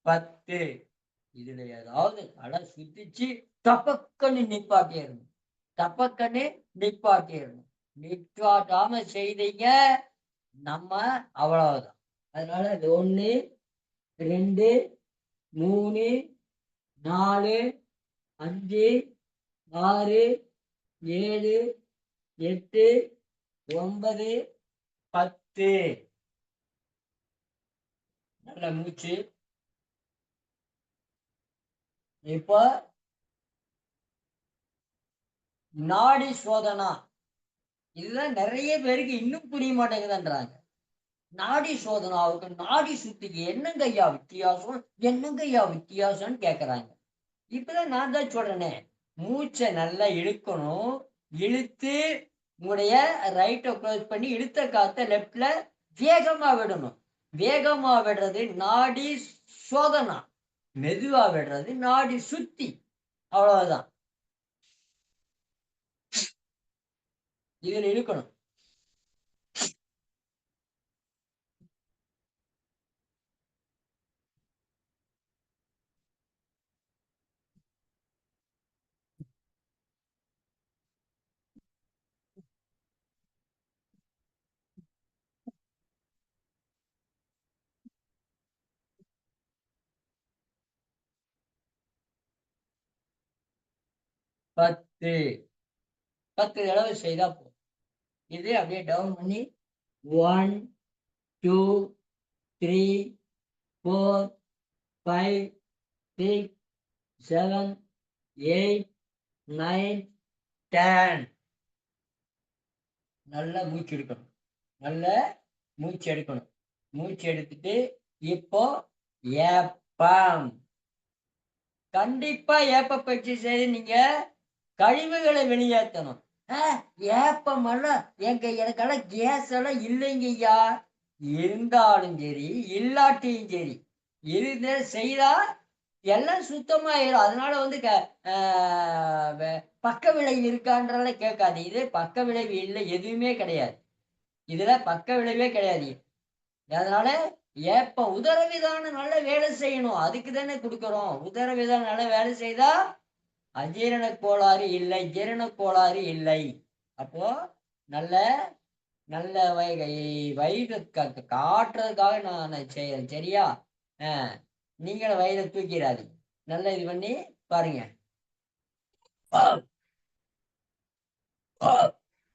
10. இதுல ஏதாவது தலை சுத்திச்சு டபக்குன்னு நிப்பாட்டிடணும். டபக்குன்னு நிப்பாட்டிடணும். நிப்பாட்டாம செய்தீங்க நம்ம அவ்வளவுதான். அதனால இது 1, 2, 3, 4, 5, 6, 7, 8, 9, 10. நல்ல மூச்சு. இப்போ நாடி சோதனா. இதுதான் நிறைய பேருக்கு இன்னும் புரிய மாட்டேங்குதுன்றாங்க. நாடி சோதனாவுக்கு நாடி சுத்திக்கு என்னங்க ஐயா வித்தியாசம்? என்னங்க ஐயா வித்தியாசம்ன்னு கேட்கறாங்க. இப்பதான் நான் தான் சொல்றேனே, மூச்சை நல்லா இழுக்கணும். இழுத்து உங்களுடைய ரைட்ட க்ளோஸ் பண்ணி இழுத்த காத்த லெஃப்ட்ல வேகமா விடணும். வேகமா விடுறது நாடி சோதனா. மெதுவா விடுறது நாடி சுத்தி. அவ்வளவுதான். இதுல இழுக்கணும். 10 10 தடவை செய்தா போதும். இது அப்படியே டவுன் பண்ணி 1, 2, 3, 4, 5, 6, 7, 8, 9, 10. நல்லா மூச்சு எடுக்கணும். நல்ல மூச்சு எடுக்கணும். மூச்சு எடுத்துட்டு இப்போ ஏப்பம். கண்டிப்பா ஏப்ப பயிற்சி செய்து நீங்க கழிவுகளை வெளியேத்தணும். "அ ஏப்பமெல்லாம் எனக்கெல்லாம் கேஸ் எல்லாம் இல்லைங்கய்யா." இருந்தாலும் சரி, இல்லாட்டியும் சரி, செய்தா எல்லாம் சுத்தமாயிரும். அதனால வந்து க அ வ பக்க விளைவு இருக்கான்றலாம் கேட்காதீங்க. இது பக்க விளைவு இல்ல, எதுவுமே கிடையாது. இதுல பக்க விளைவே கிடையாது. அதனால உதரவிதானம் நல்லா வேலை செய்யணும். அதுக்கு தானே குடுக்குறோம். உதரவிதானம் நல்லா வேலை செய்தா, அஜீரண கோளாறு இல்லை, ஜீரண கோளாறு இல்லை. அப்போ நல்ல நல்ல வயிறு காட்டுறதுக்காக நான் செய்றேன். சரியா? அ நீங்களும் வயிற தூக்கிறாதீங்க. நல்லா இது பண்ணி பாருங்க.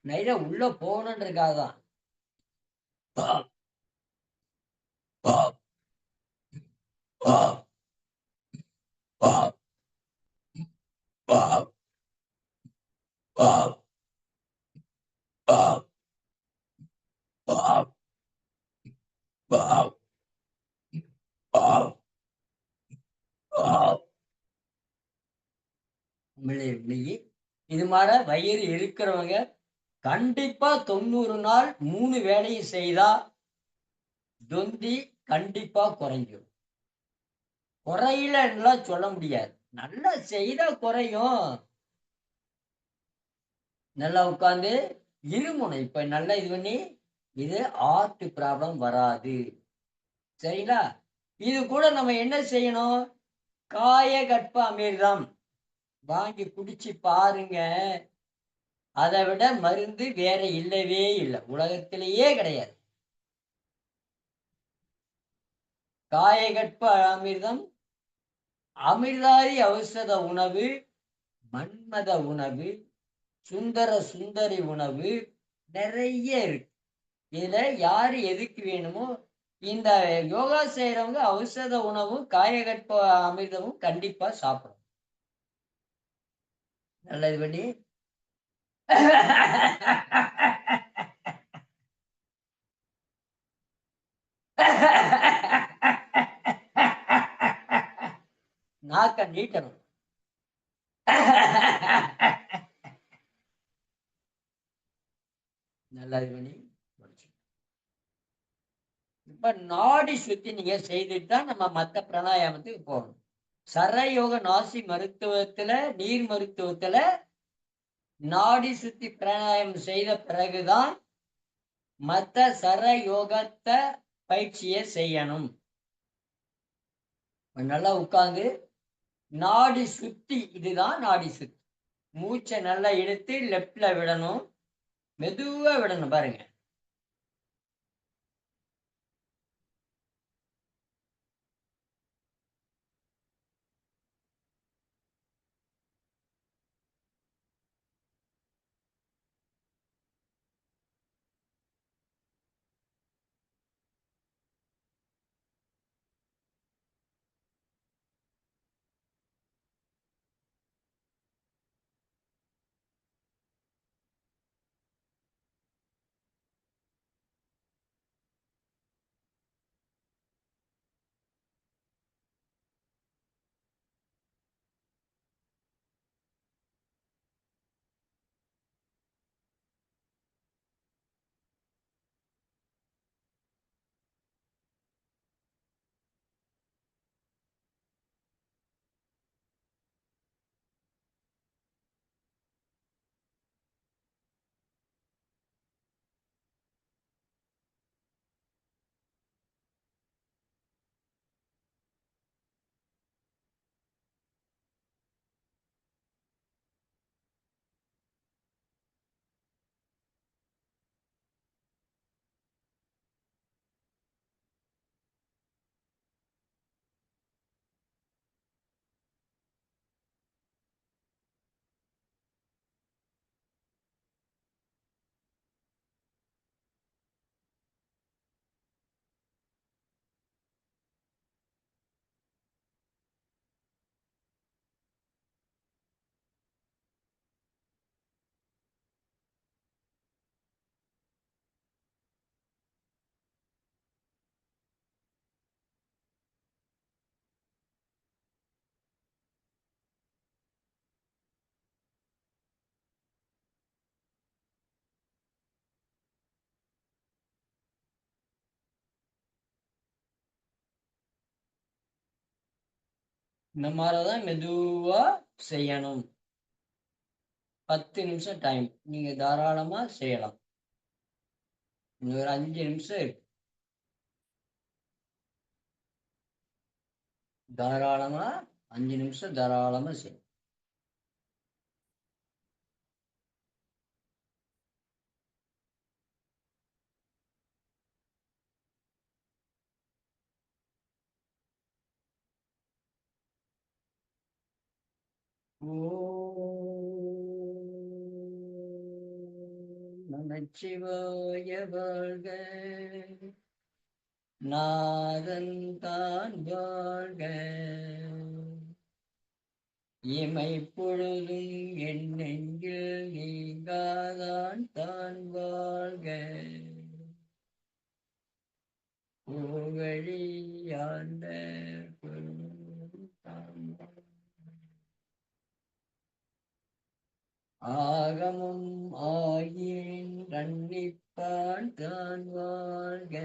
நைஸா உள்ள போகணுன்றதுக்காக தான். விழுகி இது மாரி வயிறு இருக்கிறவங்க கண்டிப்பா 90 நாள் 3 வேளையும் செய்தா, தொந்தி கண்டிப்பா குறைஞ்சிரும். குறையலன்னுலாம் சொல்ல முடியாது. நல்லா செய்தா குறையும். நல்லா உட்கார்ந்து இருமணும். இப்ப நல்லா இது பண்ணி, இது ஹார்ட் ப்ராப்ளம் வராது. சரிங்களா? இது கூட நம்ம என்ன செய்யணும்? காயகற்ப அமிர்தம் வாங்கி குடிச்சு பாருங்க. அத விட மருந்து வேற இல்லவே இல்ல. உலகத்திலேயே கிடையாது. காயகற்ப அமிர்தம், அமிர்தாதி ஔஷத உணவு, மன்மத உணவு, சுந்தர சுந்தரி உணவு நெறைய இருக்கு. இதுல யாரு எதுக்கு வேணுமோ, இந்த யோகா செய்றவங்க ஔஷத உணவும், காயகற்ப அமிர்தமும் கண்டிப்பா சாப்பிடணும். நல்லா இது பண்ணி நாக்க நீட்டணும். நல்லா இது பண்ணி முடிச்சு. இப்ப நாடி சுத்தி நீங்க செய்துட்டு தான் நம்ம மத்த பிராணாயாமத்துக்கு போகணும். சரயோக நாசி மருத்துவத்துல, நீர் மருத்துவத்துல நாடி சுத்தி பிராணாயாமம் செய்த பிறகுதான் மத்த சரயோகத்த பயிற்சிய செய்யணும். நல்லா உட்கார்ந்து நாடி சுத்தி இதுதான் நாடி சுத்தி. மூச்ச நல்லா இழுத்து லெஃப்ட்ல விடணும். மெதுவா விடணும் பாருங்க. இந்த மாதிரிதான் மெதுவா செய்யணும். 10 நிமிஷம் டைம். நீங்க தாராளமா செய்யலாம். இன்னும் ஒரு 5 நிமிஷம் இருக்கு. தாராளமா 5 நிமிஷம் தாராளமா செய்யலாம். ஓம் நமச்சிவாய வாழ்க, நாதன் தான் வாழ்க, இமைப்பொழுதும் என் நெஞ்சில் நீங்காதான் தான் வாழ்க, ஓவழியாண்ட ஆகமும் ஆயின் கண்ணிப்பான் தான் வாழ்க,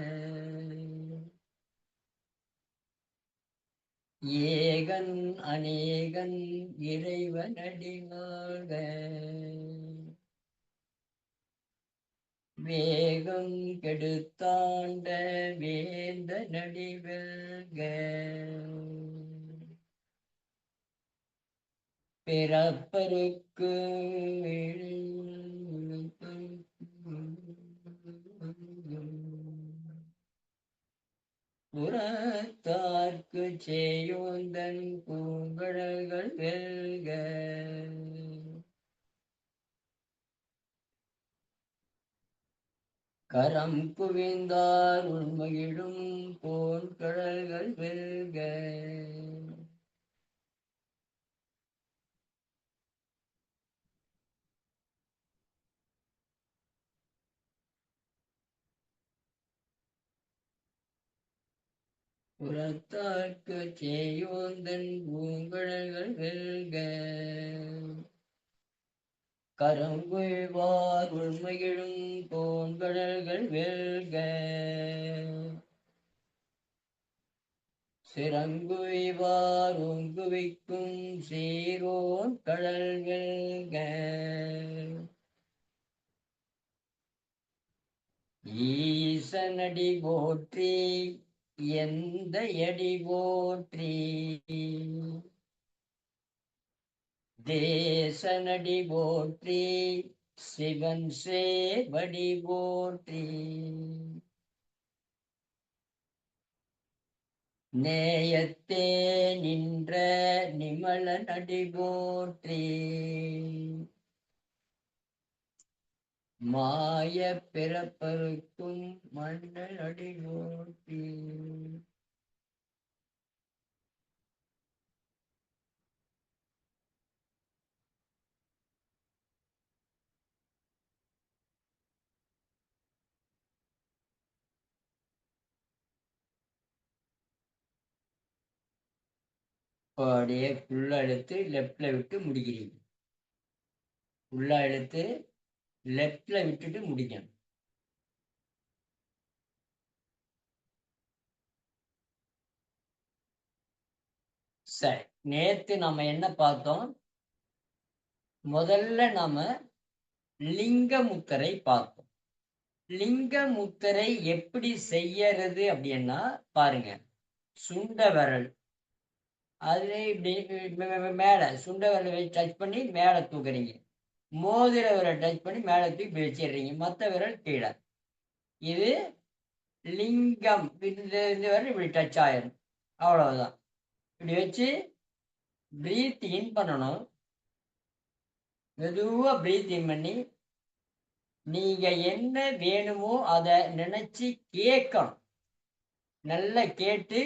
ஏகன் அநேகன் இறைவனடி வாழ்க, வேகம் கெடுத்தாண்ட வேந்த நடி வெல்க, பிறப்பருக்கு புறத்தார்க்கு செய்யோந்தன் பூங்கழல்கள் வெல்க, கரம் குவிந்தார் உண்மையிடும் போன்கழல்கள் வெல்க, புறத்தார்க்கு செய்யோந்தன் பூங்கழல்கள் வெல்க, கரங்குய்வார் உண்மையிடும் போன்கழல்கள் வெல்க, சிறங்குய்வார் ஒங்குவிக்கும் சீரோன் கடல் வெல்க, ஈசனடி போற்றி எந்த அடி போற்றி, தேசனடி போற்றி சிவன் சேவடி போற்றி, நேயத்தே நின்ற நிமல நடி போற்றி, மாய பிறப்பருக்கும் மன்னன் அடி போற்றி, அப்படியே ஃபுல்லா எடுத்து லெஃப்ட்ல விட்டு முடிக்கிறீங்க. ஃபுல்லா எடுத்து லெஃப்ட்ல விட்டுட்டு முடிக்கணும். சரி, நேத்து நம்ம என்ன பார்த்தோம்? முதல்ல நாம லிங்க முத்திரை பார்த்தோம். லிங்க முத்திரை எப்படி செய்யறது அப்படின்னா பாருங்க. சுண்ட விரல் அதுல இப்படி மேல சுண்ட விரலை வச்சு டச் பண்ணி மேல தூக்குறீங்க. மோதிர விரல் டச் பண்ணி மேல தூக்கி வச்சிடுறீங்க. மற்ற விரல் கீழே. இது லிங்கம். இந்த விரல் இப்படி டச் ஆயிரும். அவ்வளவுதான். இப்படி வச்சு பிரீத் இன் பண்ணணும். மெதுவா பிரீத் இன் பண்ணி நீங்க என்ன வேணுமோ அதை நினைச்சு கேட்கணும். நல்லா கேட்டு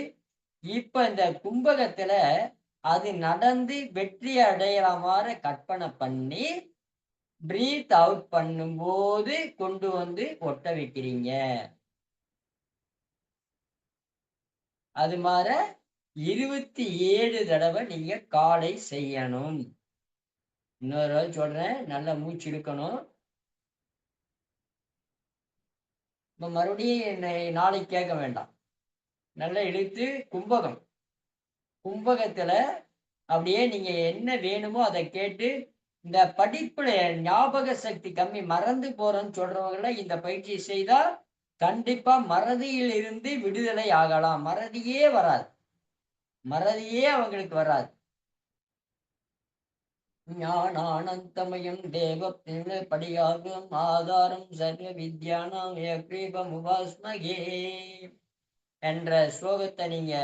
இப்ப இந்த கும்பகத்துல அது நடந்து வெற்றி அடையிற மாதிரி கற்பனை பண்ணி பிரீத் அவுட் பண்ணும்போது கொண்டு வந்து ஒட்ட வைக்கிறீங்க. அது மாதிரி 27 தடவை நீங்க காலை செய்யணும். இன்னொரு சொல்றேன், நல்லா மூச்சு இழுக்கணும். இப்ப மறுபடியும் நாளைக்கு கேட்க வேண்டாம். நல்லா இழுத்து கும்பகத்துல அப்படியே நீங்க என்ன வேணுமோ அதை கேட்டு இந்த படிப்புல ஞாபக சக்தி கம்மி மறந்து போறோம்னு சொல்றவங்கள இந்த பயிற்சி செய்தா கண்டிப்பா மறதியில் இருந்து விடுதலை ஆகலாம். மறதியே வராது. மறதியே அவங்களுக்கு வராது. ஞானானந்தமயம் தேவ படியாகும் ஆதாரம் சர்வ வித்யானாம் யக்ரீபம் உபாஸ்மகே என்ற ஸ்லோகத்தை நீங்க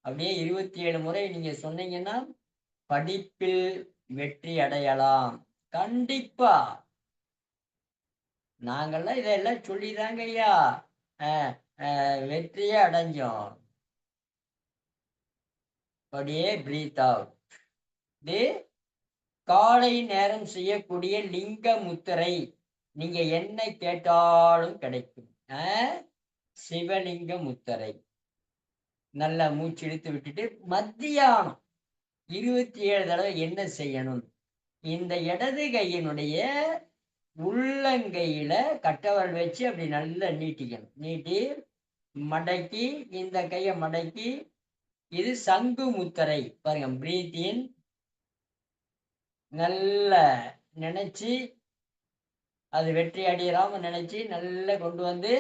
அப்படியே 27 முறை நீங்க சொன்னீங்கன்னா படிப்பில் வெற்றி அடையலாம். கண்டிப்பா நாங்கெல்லாம் இதெல்லாம் சொல்லிதாங்க ஐயா வெற்றியே அடைஞ்சோம். அப்படியே பிரீத் அவுட். இது காலை நேரம் செய்யக்கூடிய லிங்க முத்திரை. நீங்க என்ன கேட்டாலும் கிடைக்கும். சிவலிங்க முத்திரை. நல்லா மூச்சு இழுத்து விட்டுட்டு மத்தியானம் 27 தடவை என்ன செய்யணும்? இந்த இடது கையினுடைய உள்ளங்கையில கட்டவரல் வச்சு அப்படி நல்லா நீட்டிக்கணும். நீட்டி மடக்கி இந்த கையை மடக்கி இது சங்கு முத்திரை. பாருங்க, பிரீத் இன் நல்ல நினைச்சு அது வெற்றி அடையறாம நினைச்சு நல்லா கொண்டு வந்து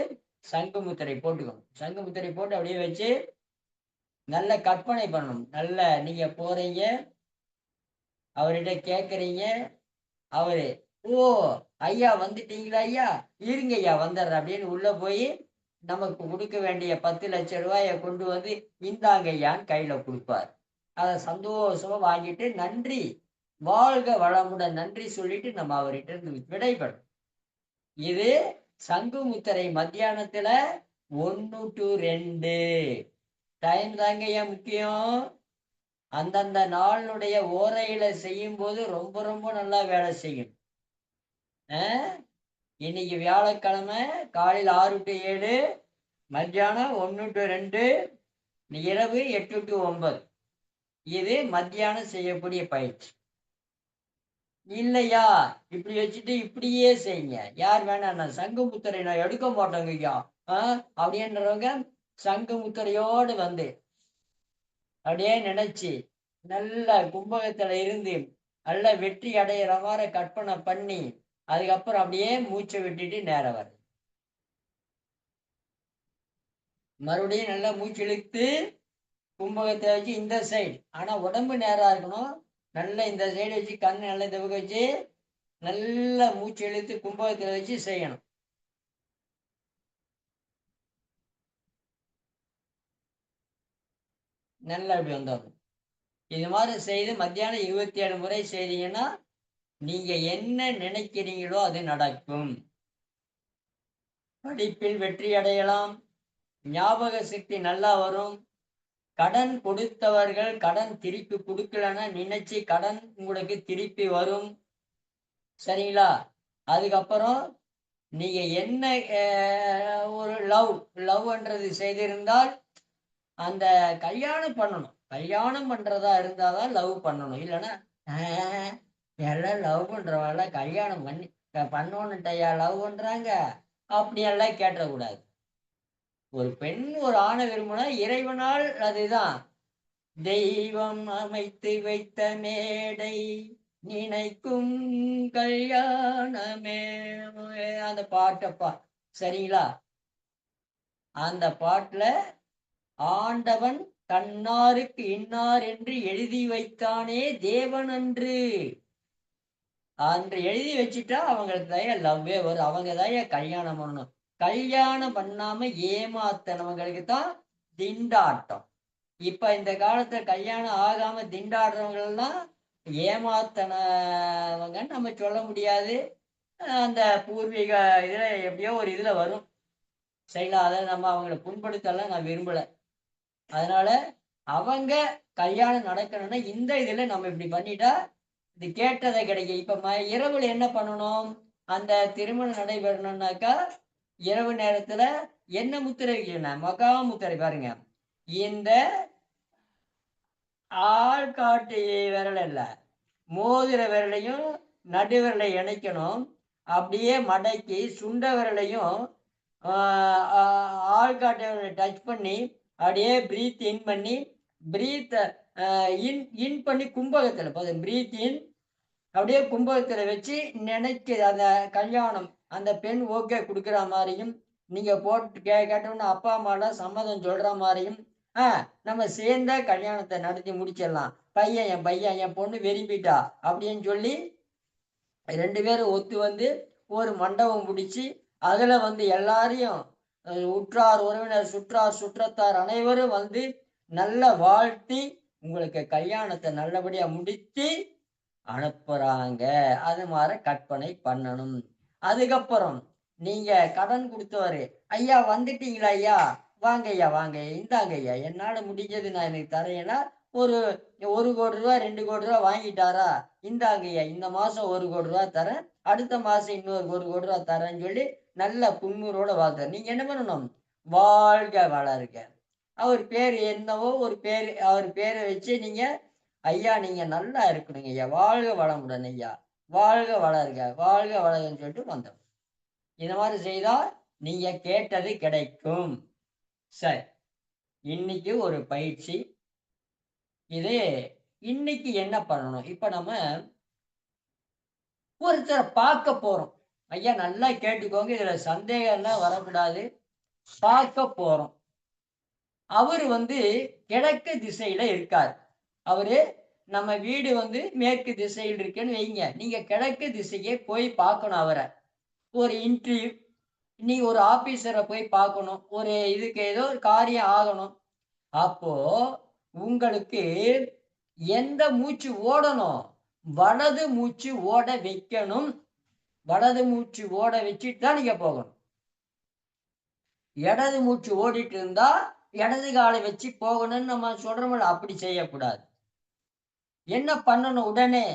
சங்கு முத்திரை போட்டுக்கணும். சங்கு முத்திரை போட்டு அப்படியே வச்சு நல்ல கற்பனை பண்ணணும். நல்ல நீங்க போறீங்க, அவர்கிட்ட கேக்குறீங்க, அவரு ஓ ஐயா வந்துட்டீங்களா ஐயா, இருங்க ஐயா வந்துடுற அப்படின்னு உள்ள போய் நமக்கு கொடுக்க வேண்டிய 10 லட்சம் ரூபாயை கொண்டு வந்து இந்தாங்க ஐயான்னு கையில கொடுப்பார். அதை சந்தோஷமா வாங்கிட்டு நன்றி, வாழ்க வளமுடன் நன்றி சொல்லிட்டு நம்ம அவர்கிட்ட இருந்து விடைபெறும். இது சங்கு முத்திரை மத்தியானத்துல 1 to 2 டைம் தாங்க ஐயா முக்கியம். அந்தந்த நாளுடைய ஓரையில செய்யும் போது ரொம்ப ரொம்ப நல்லா வேலை செய்யும். இன்னைக்கு வியாழக்கிழமை காலையில் 6 to 7, மத்தியானம் 1 to 2, இரவு 8 to 9. இது மத்தியானம் செய்யக்கூடிய பயிற்சி. இல்லையா இப்படி வச்சுட்டு இப்படியே செய்யுங்க. யார் வேணாம் நான் சங்கு முத்திரை நான் எடுக்க மாட்டேங்க ஐயா அப்படின்றவங்க சங்கு முத்திரையோடு வந்து அப்படியே நினைச்சு நல்ல கும்பகத்துல இருந்து நல்ல வெற்றி அடையிற மாதிரி கற்பனை பண்ணி அதுக்கப்புறம் அப்படியே மூச்சை விட்டுட்டு நேரம் வரும். மறுபடியும் நல்லா மூச்சு இழுத்து கும்பகத்தை வச்சு இந்த சைடு, ஆனா உடம்பு நேரா இருக்கணும். நல்லா இந்த சைடு வச்சு கண்ணு நல்லா தவிர வச்சு நல்லா மூச்சு இழுத்து கும்பகத்துல வச்சு செய்யணும். நல்லா இப்படி வந்தோம். இது மாதிரி செய்து மத்தியானம் 27 முறை செய்தீங்கன்னா நீங்க என்ன நினைக்கிறீங்களோ அது நடக்கும். படிப்பில் வெற்றி அடையலாம். ஞாபக சக்தி நல்லா வரும். கடன் கொடுத்தவர்கள் கடன் திருப்பி கொடுக்கலன்னா நினைச்சு கடன் உங்களுக்கு திருப்பி வரும். சரிங்களா? அதுக்கப்புறம் நீங்க என்ன ஒரு லவ்ன்றது செய்திருந்தால் அந்த கல்யாணம் பண்ணணும். கல்யாணம் பண்றதா இருந்தாதான் லவ் பண்ணணும். இல்லைன்னா எல்லாம் லவ் பண்றவங்கள கல்யாணம் பண்ணணுன்ட்டையா லவ் பண்றாங்க அப்படியெல்லாம் கேட்டக்கூடாது. ஒரு பெண் ஒரு ஆணை விரும்பினா இறைவனால் அதுதான் தெய்வம் அமைத்து வைத்த மேடை நினைக்கும் கல்யாணமே அந்த பாட்டப்பா. சரிங்களா? அந்த பாட்டுல ஆண்டவன் கண்ணாருக்கு இன்னார் என்று எழுதி வைத்தானே தேவன் அன்று எழுதி வச்சுட்டா அவங்களுக்கு தான் லவ்வே வரும். அவங்க தான் கல்யாணம் பண்ணணும். கல்யாணம் பண்ணாம ஏமாத்தனவங்களுக்கு தான் திண்டாட்டம். இப்ப இந்த காலத்துல கல்யாணம் ஆகாம திண்டாடுறவங்க எல்லாம் ஏமாத்தனவங்கன்னு நம்ம சொல்ல முடியாது. அந்த பூர்வீக இதுல எப்படியோ ஒரு இதுல வரும். சரிங்களா? அதை நம்ம அவங்களை புண்படுத்தலாம் நான் விரும்பல. அதனால அவங்க கல்யாணம் நடக்கணும்னா இந்த இதுல நம்ம இப்படி பண்ணிட்டா இது கேட்டதை கிடைக்கும். இப்ப இரவுல என்ன பண்ணணும்? அந்த திருமணம் நடைபெறணும்னாக்கா இரவு நேரத்துல என்ன முத்திரை வைக்கணும்? மகா முத்திரை. பாருங்க, இந்த ஆள்காட்டி விரல் இல்ல, மோதிர விரலையும் நடுவிரலை இணைக்கணும். அப்படியே மடக்கி சுண்ட விரலையும் ஆள்காட்டி விரலை டச் பண்ணி அப்படியே பிரீத் இன் பண்ணி பிரீத் இன் இன் பண்ணி கும்பகத்துல பிரீத் இன் அப்படியே கும்பகத்துல வச்சு நினைக்க அந்த கல்யாணம் அந்த பெண் ஓகே கொடுக்குற மாதிரியும் நீங்க போட்டு கேட்டோம்னா அப்பா அம்மாலாம் சம்மதம் சொல்ற மாதிரியும் நம்ம சேர்ந்த கல்யாணத்தை நடத்தி முடிச்சிடலாம். பையன் என் பொண்ணு விரும்பிட்டா அப்படின்னு சொல்லி 2 பேரும் ஒத்து வந்து ஒரு மண்டபம் பிடிச்சு அதுல வந்து எல்லாரையும் உற்றார் உறவினர் சுற்றார் சுற்றத்தார் அனைவரும் வந்து நல்ல வாழ்த்தி உங்களுக்கு கல்யாணத்தை நல்லபடியா முடித்து அனுப்புறாங்க. அது மாதிரி கற்பனை பண்ணணும். அதுக்கப்புறம் நீங்க கடன் கொடுத்தவரு, ஐயா வந்துட்டீங்களா ஐயா, வாங்க ஐயா வாங்க, இந்தாங்க ஐயா என்னால முடிஞ்சது நான் எனக்கு தரேன்னா, ஒரு 1,00,00,000 2,00,00,000 வாங்கிட்டாரா, இந்தாங்க ஐயா இந்த மாசம் 1,00,00,000 தரேன், அடுத்த மாசம் இன்னொரு 1,00,00,000 தரேன்னு சொல்லி நல்ல புன்முறுவலோட வாழ்த்தார். நீங்க என்ன பண்ணணும், வாழ்க வளர்க, அவர் பேர் என்னவோ ஒரு பேரு, அவர் பேரை வச்சு நீங்க ஐயா நீங்க நல்லா இருக்கணுங்க ஐயா, வாழ்க வளமுடன் ஐயா, வாழ்க வளர்க, வாழ்க வளர்கன்னு சொல்லிட்டு வந்தோம். இந்த மாதிரி செய்தா நீங்க கேட்டது கிடைக்கும். சரி, இன்னைக்கு ஒரு பயிற்சி. இது இன்னைக்கு என்ன பண்ணணும், இப்ப நம்ம ஒருத்தரை பார்க்க போறோம். ஐயா நல்லா கேட்டுக்கோங்க, இதுல சந்தேகம்லாம் வரக்கூடாது. பார்க்க போறோம். அவரு வந்து கிழக்கு திசையில இருக்கார். அவரு நம்ம வீடு வந்து மேற்கு திசையில் இருக்குன்னு வைங்க, நீங்க கிழக்கு திசையே போய் பார்க்கணும் அவரை. ஒரு இன்டர்வியூ, நீ ஒரு ஆபீசரை போய் பார்க்கணும், ஒரு இதுக்கு ஏதோ ஒரு காரியம் ஆகணும். அப்போ உங்களுக்கு எந்த மூச்சு ஓடணும், வலது மூச்சு ஓட வைக்கணும். வலது மூச்சு ஓட வச்சுட்டு தான் நீங்க போகணும். இடது மூச்சு ஓடிட்டு இருந்தா இடது காலை வச்சு போகணும்னு நம்ம சொல்றோம்ல, அப்படி செய்யக்கூடாது. என்ன பண்ணணும், உடனே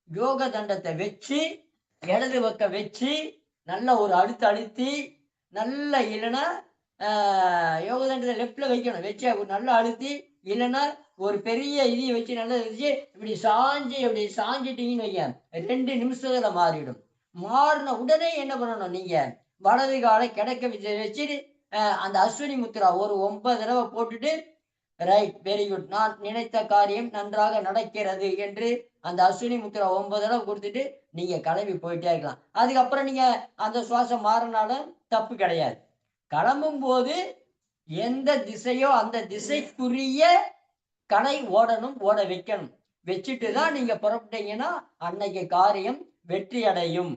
யோக தண்டத்தை வச்சு இடது பக்கம் வச்சு நல்ல ஒரு அழுத்தி நல்ல, இல்லைன்னா யோக தண்டத்தை லெஃப்ட்ல வைக்கணும், வச்சு நல்லா அழுத்தி, இல்லைன்னா ஒரு பெரிய இதையை வச்சு நல்லா வச்சு இப்படி சாஞ்சிட்டீங்கன்னு வைங்க, 2 நிமிஷத்துல மாறிடும். மாறின உடனே என்ன பண்ணணும், நீங்க வலது காலை கிடக்க வச்சு அந்த அஸ்வினி முத்ரா ஒரு 9 தடவை போட்டுட்டு, ரைட் வெரி குட், நான் நினைத்த காரியம் நன்றாக நடக்கிறது என்று அந்த அஸ்வினி முத்ரா 9 தடவை கொடுத்துட்டு நீங்க கிளம்பி போயிட்டே இருக்கலாம். அதுக்கப்புறம் நீங்க அந்த சுவாசம் மாறினாலும் தப்பு கிடையாது. கிளம்பும் போது எந்த திசையோ அந்த திசைக்குரிய கடை ஓடணும், ஓட வைக்கணும். வச்சுட்டு தான் நீங்க புறப்பட்டீங்கன்னா அன்னைக்கு காரியம் வெற்றி அடையும்.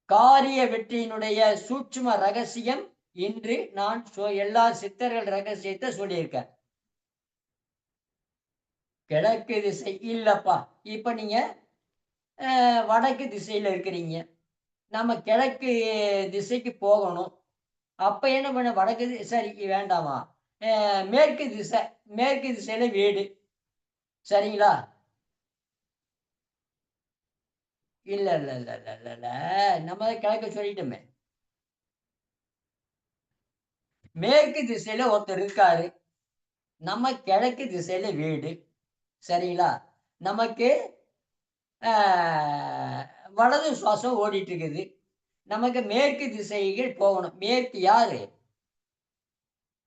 காரிய வெற்றியினுடைய சூட்சும ரகசியம் இன்று நான் எல்லா சித்தர்கள் ரகசியத்தை சொல்லியிருக்கேன். கிழக்கு திசை இல்லப்பா, இப்ப நீங்க வடக்கு திசையில இருக்கிறீங்க, நம்ம கிழக்கு திசைக்கு போகணும். அப்ப என்ன பண்ண, வடக்கு சரி வேண்டாமா, மேற்கு திசை, மேற்கு திசையில வீடு, சரிங்களா? இல்ல இல்ல இல்ல இல்ல இல்ல இல்ல, நம்ம கிழக்கு சொல்லிட்டோமே. மேற்கு திசையில ஒருத்தர் இருக்காரு, நம்ம கிழக்கு திசையில வீடு, சரிங்களா? நமக்கு வலது சுவாசம் ஓடிட்டு இருக்குது. நமக்கு மேற்கு திசையில் போகணும். மேற்கு யாரு,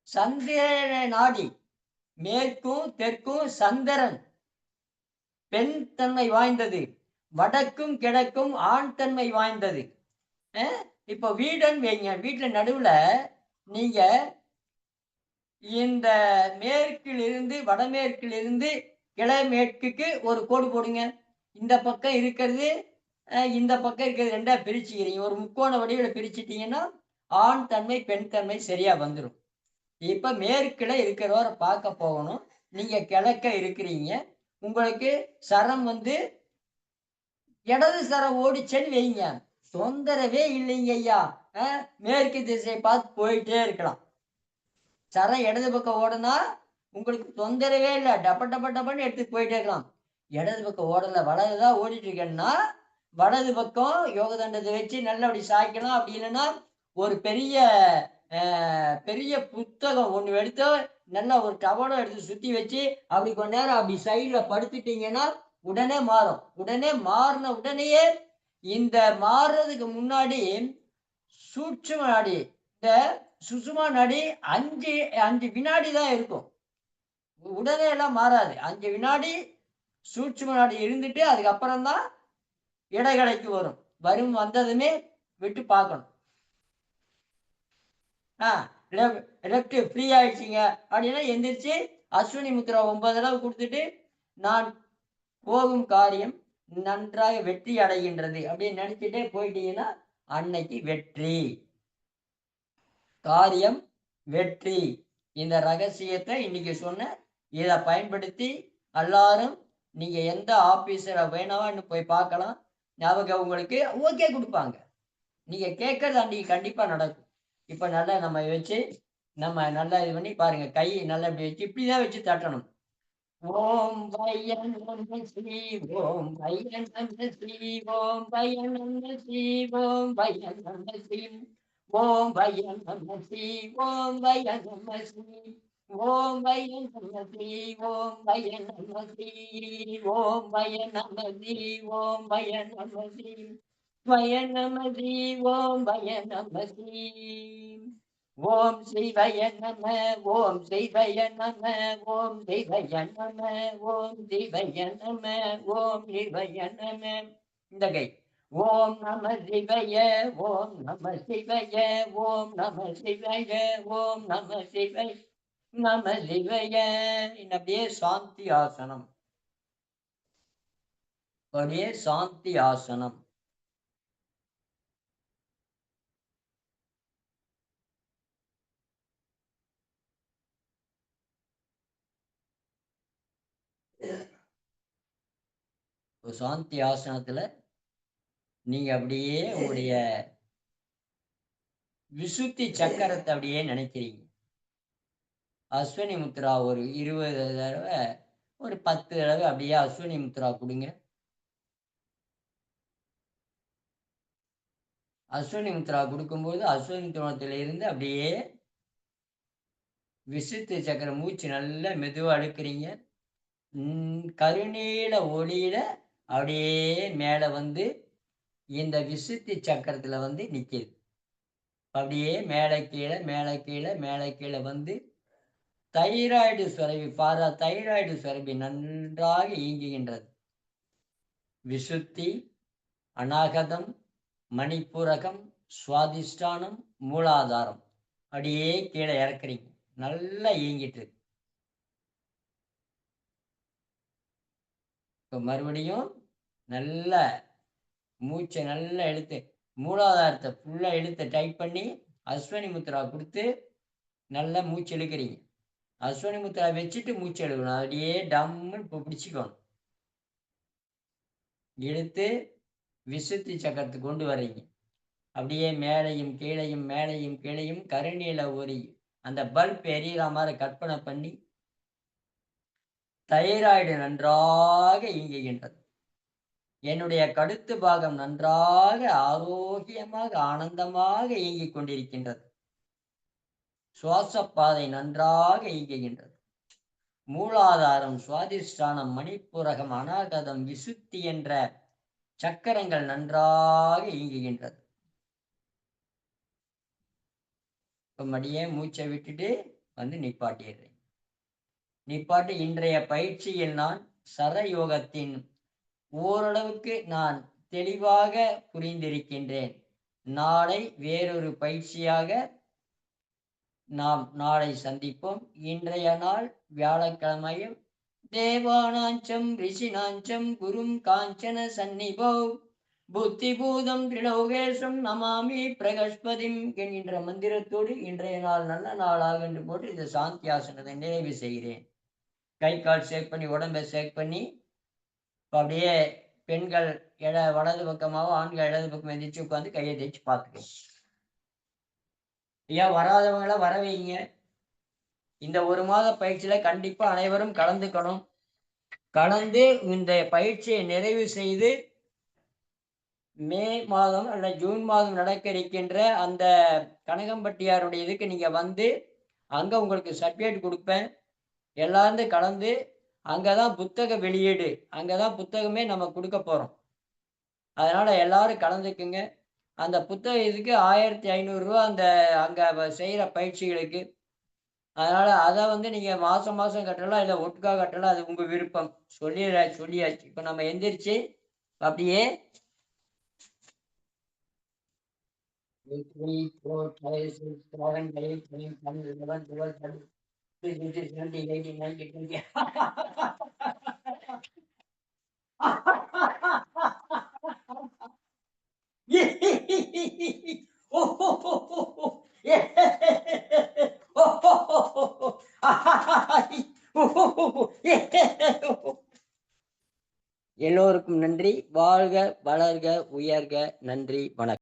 சந்திரன நாடி. மேற்கும் தெற்கும் சந்திரன் பெண் தன்மை வாய்ந்தது, வடக்கும் கிழக்கும் ஆண் தன்மை வாய்ந்தது. இப்ப வீடுன்னு வைங்க, வீட்டுல நடுவுல நீங்க இந்த மேற்கிலிருந்து வடமேற்கிலிருந்து கிழமேற்குக்கு ஒரு கோடு போடுங்க. இந்த பக்கம் இருக்கிறது இந்த பக்கம் இருக்கிறது 2ஆ பிரிச்சுக்கிறீங்க. ஒரு முக்கோண வடிவில் பிரிச்சுட்டீங்கன்னா ஆண் தன்மை பெண் தன்மை சரியா வந்துடும். இப்ப மேற்குல இருக்கிறவரை பார்க்க போகணும். நீங்க கிழக்க இருக்கிறீங்க, உங்களுக்கு சரம் வந்து இடது சரம் ஓடிச்சேன்னு வைங்க, தொந்தரவே இல்லைங்க ஐயா. மேற்கு திசையை பார்த்து போயிட்டே இருக்கலாம். சரம் இடது பக்கம் ஓடுனா உங்களுக்கு தொந்தரவே இல்லை, டப்ப டப்ப டப்பன்னு எடுத்துட்டு போயிட்டே இருக்கலாம். இடது பக்கம் ஓடல, வலதுதான் ஓடிட்டு இருக்கேன்னா வலது பக்கம் யோக தண்டத்தை வச்சு நல்லபடி சாய்க்கலாம். அப்படி இல்லைன்னா ஒரு பெரிய பெரிய புத்தகம் ஒண்ணு எடுத்து நல்லா ஒரு டவலை எடுத்து சுத்தி வச்சு அப்படி கொஞ்ச நேரம் அப்படி சைட்ல படுத்துட்டீங்கன்னா உடனே மாறும். உடனே மாறின உடனேயே இந்த மாறுறதுக்கு முன்னாடி சூட்சும நாடி, இந்த சுசுமா நாடி 5 வினாடி தான் இருக்கும். உடனே எல்லாம் மாறாது. 5 வினாடி சூட்சும நாடி இருந்துட்டு அதுக்கப்புறம் தான் இடைகலைக்கு வரும். வந்ததுமே விட்டு பார்க்கணும். ஆ லெஃப்ட் ஃப்ரீ ஆயிடுச்சுங்க அப்படின்னா எந்திரிச்சு அஸ்வினி முத்ரா 9 தடவை கொடுத்துட்டு, நான் போகும் காரியம் நன்றாக வெற்றி அடைகின்றது அப்படின்னு நினைச்சிட்டே போயிட்டீங்கன்னா அன்னைக்கு வெற்றி. காரியம் வெற்றி. இந்த ரகசியத்தை இன்னைக்கு சொன்ன இதை பயன்படுத்தி எல்லாரும் நீங்க எந்த ஆபீஸரை வேணாம்னு போய் பார்க்கலாம். அவங்க உங்களுக்கு ஓகே கொடுப்பாங்க. நீங்க கேட்கறது அன்னைக்கு கண்டிப்பா நடக்கும். இப்ப நல்லா நம்ம வச்சு நம்ம நல்லா இது பண்ணி பாருங்க. கை நல்லா இப்படி வச்சு இப்படிதான் வச்சு தட்டணும். ஓம் பையன் நம சிவோம் பையன் நம சிவோம் பையன் நம சிவோம் பையன் நம சிவம் ஓம் பையன் நம சிவோம் பையன் நம சிவம் ஓம் பையன் நம சிவோம் பையன் நம சிவோம் பையன் நம சிவோம் பையன் நம சிவம் பையன் நம சிவோம் பையன் நம சிவம் ஓம் சிவய நம ஓம் சிவய நம ஓம் சிவய நம ஓம் சிவய நம ஓம் சிவய நம. இந்த கை ஓம் நம சிவய ஓம் நம சிவய ஓம் நம சிவய ஓம் நம சிவய நம சிவய. அப்படியே சாந்தி ஆசனம். அப்படியே சாந்தி ஆசனம். சாந்தி ஆசனத்துல நீங்க அப்படியே உங்களுடைய விசுத்தி சக்கரத்தை அப்படியே நினைக்கிறீங்க. அஸ்வினி முத்ரா ஒரு 20 தடவை ஒரு 10 தடவை அப்படியே அஸ்வினி முத்ரா கொடுங்க. அஸ்வினி முத்ரா கொடுக்கும்போது அஸ்வினி துணத்தில இருந்து அப்படியே விசுத்தி சக்கரம் மூச்சு நல்லா மெதுவா அழுக்கிறீங்க. கருநீல ஒளியில அப்படியே மேல வந்து இந்த விசுத்தி சக்கரத்துல வந்து நிக்குது. அப்படியே மேலே கீழே மேலே கீழே மேலே கீழே வந்து தைராய்டு சுரபி தைராய்டு சுரபி நன்றாக இயங்குகின்றது. விசுத்தி, அநாகதம், மணிப்பூரகம், சுவாதிஷ்டானம், மூலாதாரம் அப்படியே கீழே இறக்குறீங்க. நல்லா இயங்கிட்டு இருக்கு. இப்போ மறுபடியும் நல்ல மூச்சை நல்லா இழுத்து மூலாதாரத்தை ஃபுல்லா இழுத்து டைப் பண்ணி அஸ்வினி முத்ரா கொடுத்து நல்லா மூச்சு இழுக்கிறீங்க. அஸ்வினி முத்ரா வச்சுட்டு மூச்சு எழுக்கணும். அப்படியே டம்முன்னு இப்போ பிடிச்சிக்கணும். இழுத்து விசுத்தி சக்கரத்துக்கு கொண்டு வர்றீங்க. அப்படியே மேலையும் கீழையும் மேலையும் கீழையும் கருநீல ஒரி அந்த பல்ப் எரியற மாதிரி கற்பனை பண்ணி தைராய்டு நன்றாக இயங்குகின்றது. என்னுடைய கழுத்து பாகம் நன்றாக ஆரோக்கியமாக ஆனந்தமாக இயங்கிக் கொண்டிருக்கின்றது. சுவாசப்பாதை நன்றாக இயங்குகின்றது. மூலாதாரம், சுவாதிஷ்டானம், மணிப்புரகம், அநாகதம், விசுத்தி என்ற சக்கரங்கள் நன்றாக இயங்குகின்றது. இப்போ மடியே மூச்சை விட்டுட்டு வந்து நிப்பாட்டிடுறேன். நிப்பாட்டி இன்றைய பயிற்சியில் நான் சரயோகத்தின் ஓரளவுக்கு நான் தெளிவாக புரிந்திருக்கின்றேன். நாளை வேறொரு பயிற்சியாக நாம் நாளை சந்திப்போம். இன்றைய நாள் வியாழக்கிழமையும் தேவானாஞ்சம் ரிஷினாஞ்சம் குரும் காஞ்சன சந்நிபோ புத்திபூதம் திரிலோகேஷம் நமாமி பிரகஸ்பதிம் என்கின்ற மந்திரத்தோடு இன்றைய நாள் நல்ல நாளாக என்று போட்டு இந்த சாந்தி ஆசனத்தை நிறைவு செய்கிறேன். கை கால் ஷேக் பண்ணி உடம்பை ஷேக் பண்ணி அப்படியே பெண்கள் வலது பக்கமாகவும் ஆண்கள் இடது பக்கம் எந்திரிச்சு உட்காந்து கையை தேய்ச்சி பார்த்துக்கணும். ஐயா வராதவங்கள வர வைங்க. இந்த 1 மாத பயிற்சியில கண்டிப்பா அனைவரும் கலந்துக்கணும். கலந்து இந்த பயிற்சியை நிறைவு செய்து மே மாதம் அல்ல ஜூன் மாதம் நடக்க இருக்கின்ற அந்த கனகம்பட்டியாருடைய இதுக்கு நீங்க வந்து அங்க உங்களுக்கு சர்டிபிகேட் கொடுப்பேன். எல்லாரும் கலந்து அங்கதான் புத்தக வெளியீடு, அங்கதான் புத்தகமே நம்ம கொடுக்க போறோம். அதனால எல்லாரும் கலந்துக்குங்க. அந்த புத்தக இதுக்கு 1500 ரூபா அந்த அங்க செய்யற பயிற்சிகளுக்கு. அதனால அத வந்து நீங்க மாசம் மாசம் கட்டலாம், இல்ல ஒட்டுக்கா கட்டலாம். அது உங்க விருப்பம். சொல்லியாச்சு. இப்ப நம்ம எந்திரிச்சு அப்படியே 2, 3, 4, 5, 6, 7, 8, 9, 10, 11, 12, 13, 15, 16, 17, 18, 19, 20. எல்லோருக்கும் நன்றி. வாழ்க, வளர்க, உயர்க. நன்றி, வணக்கம்.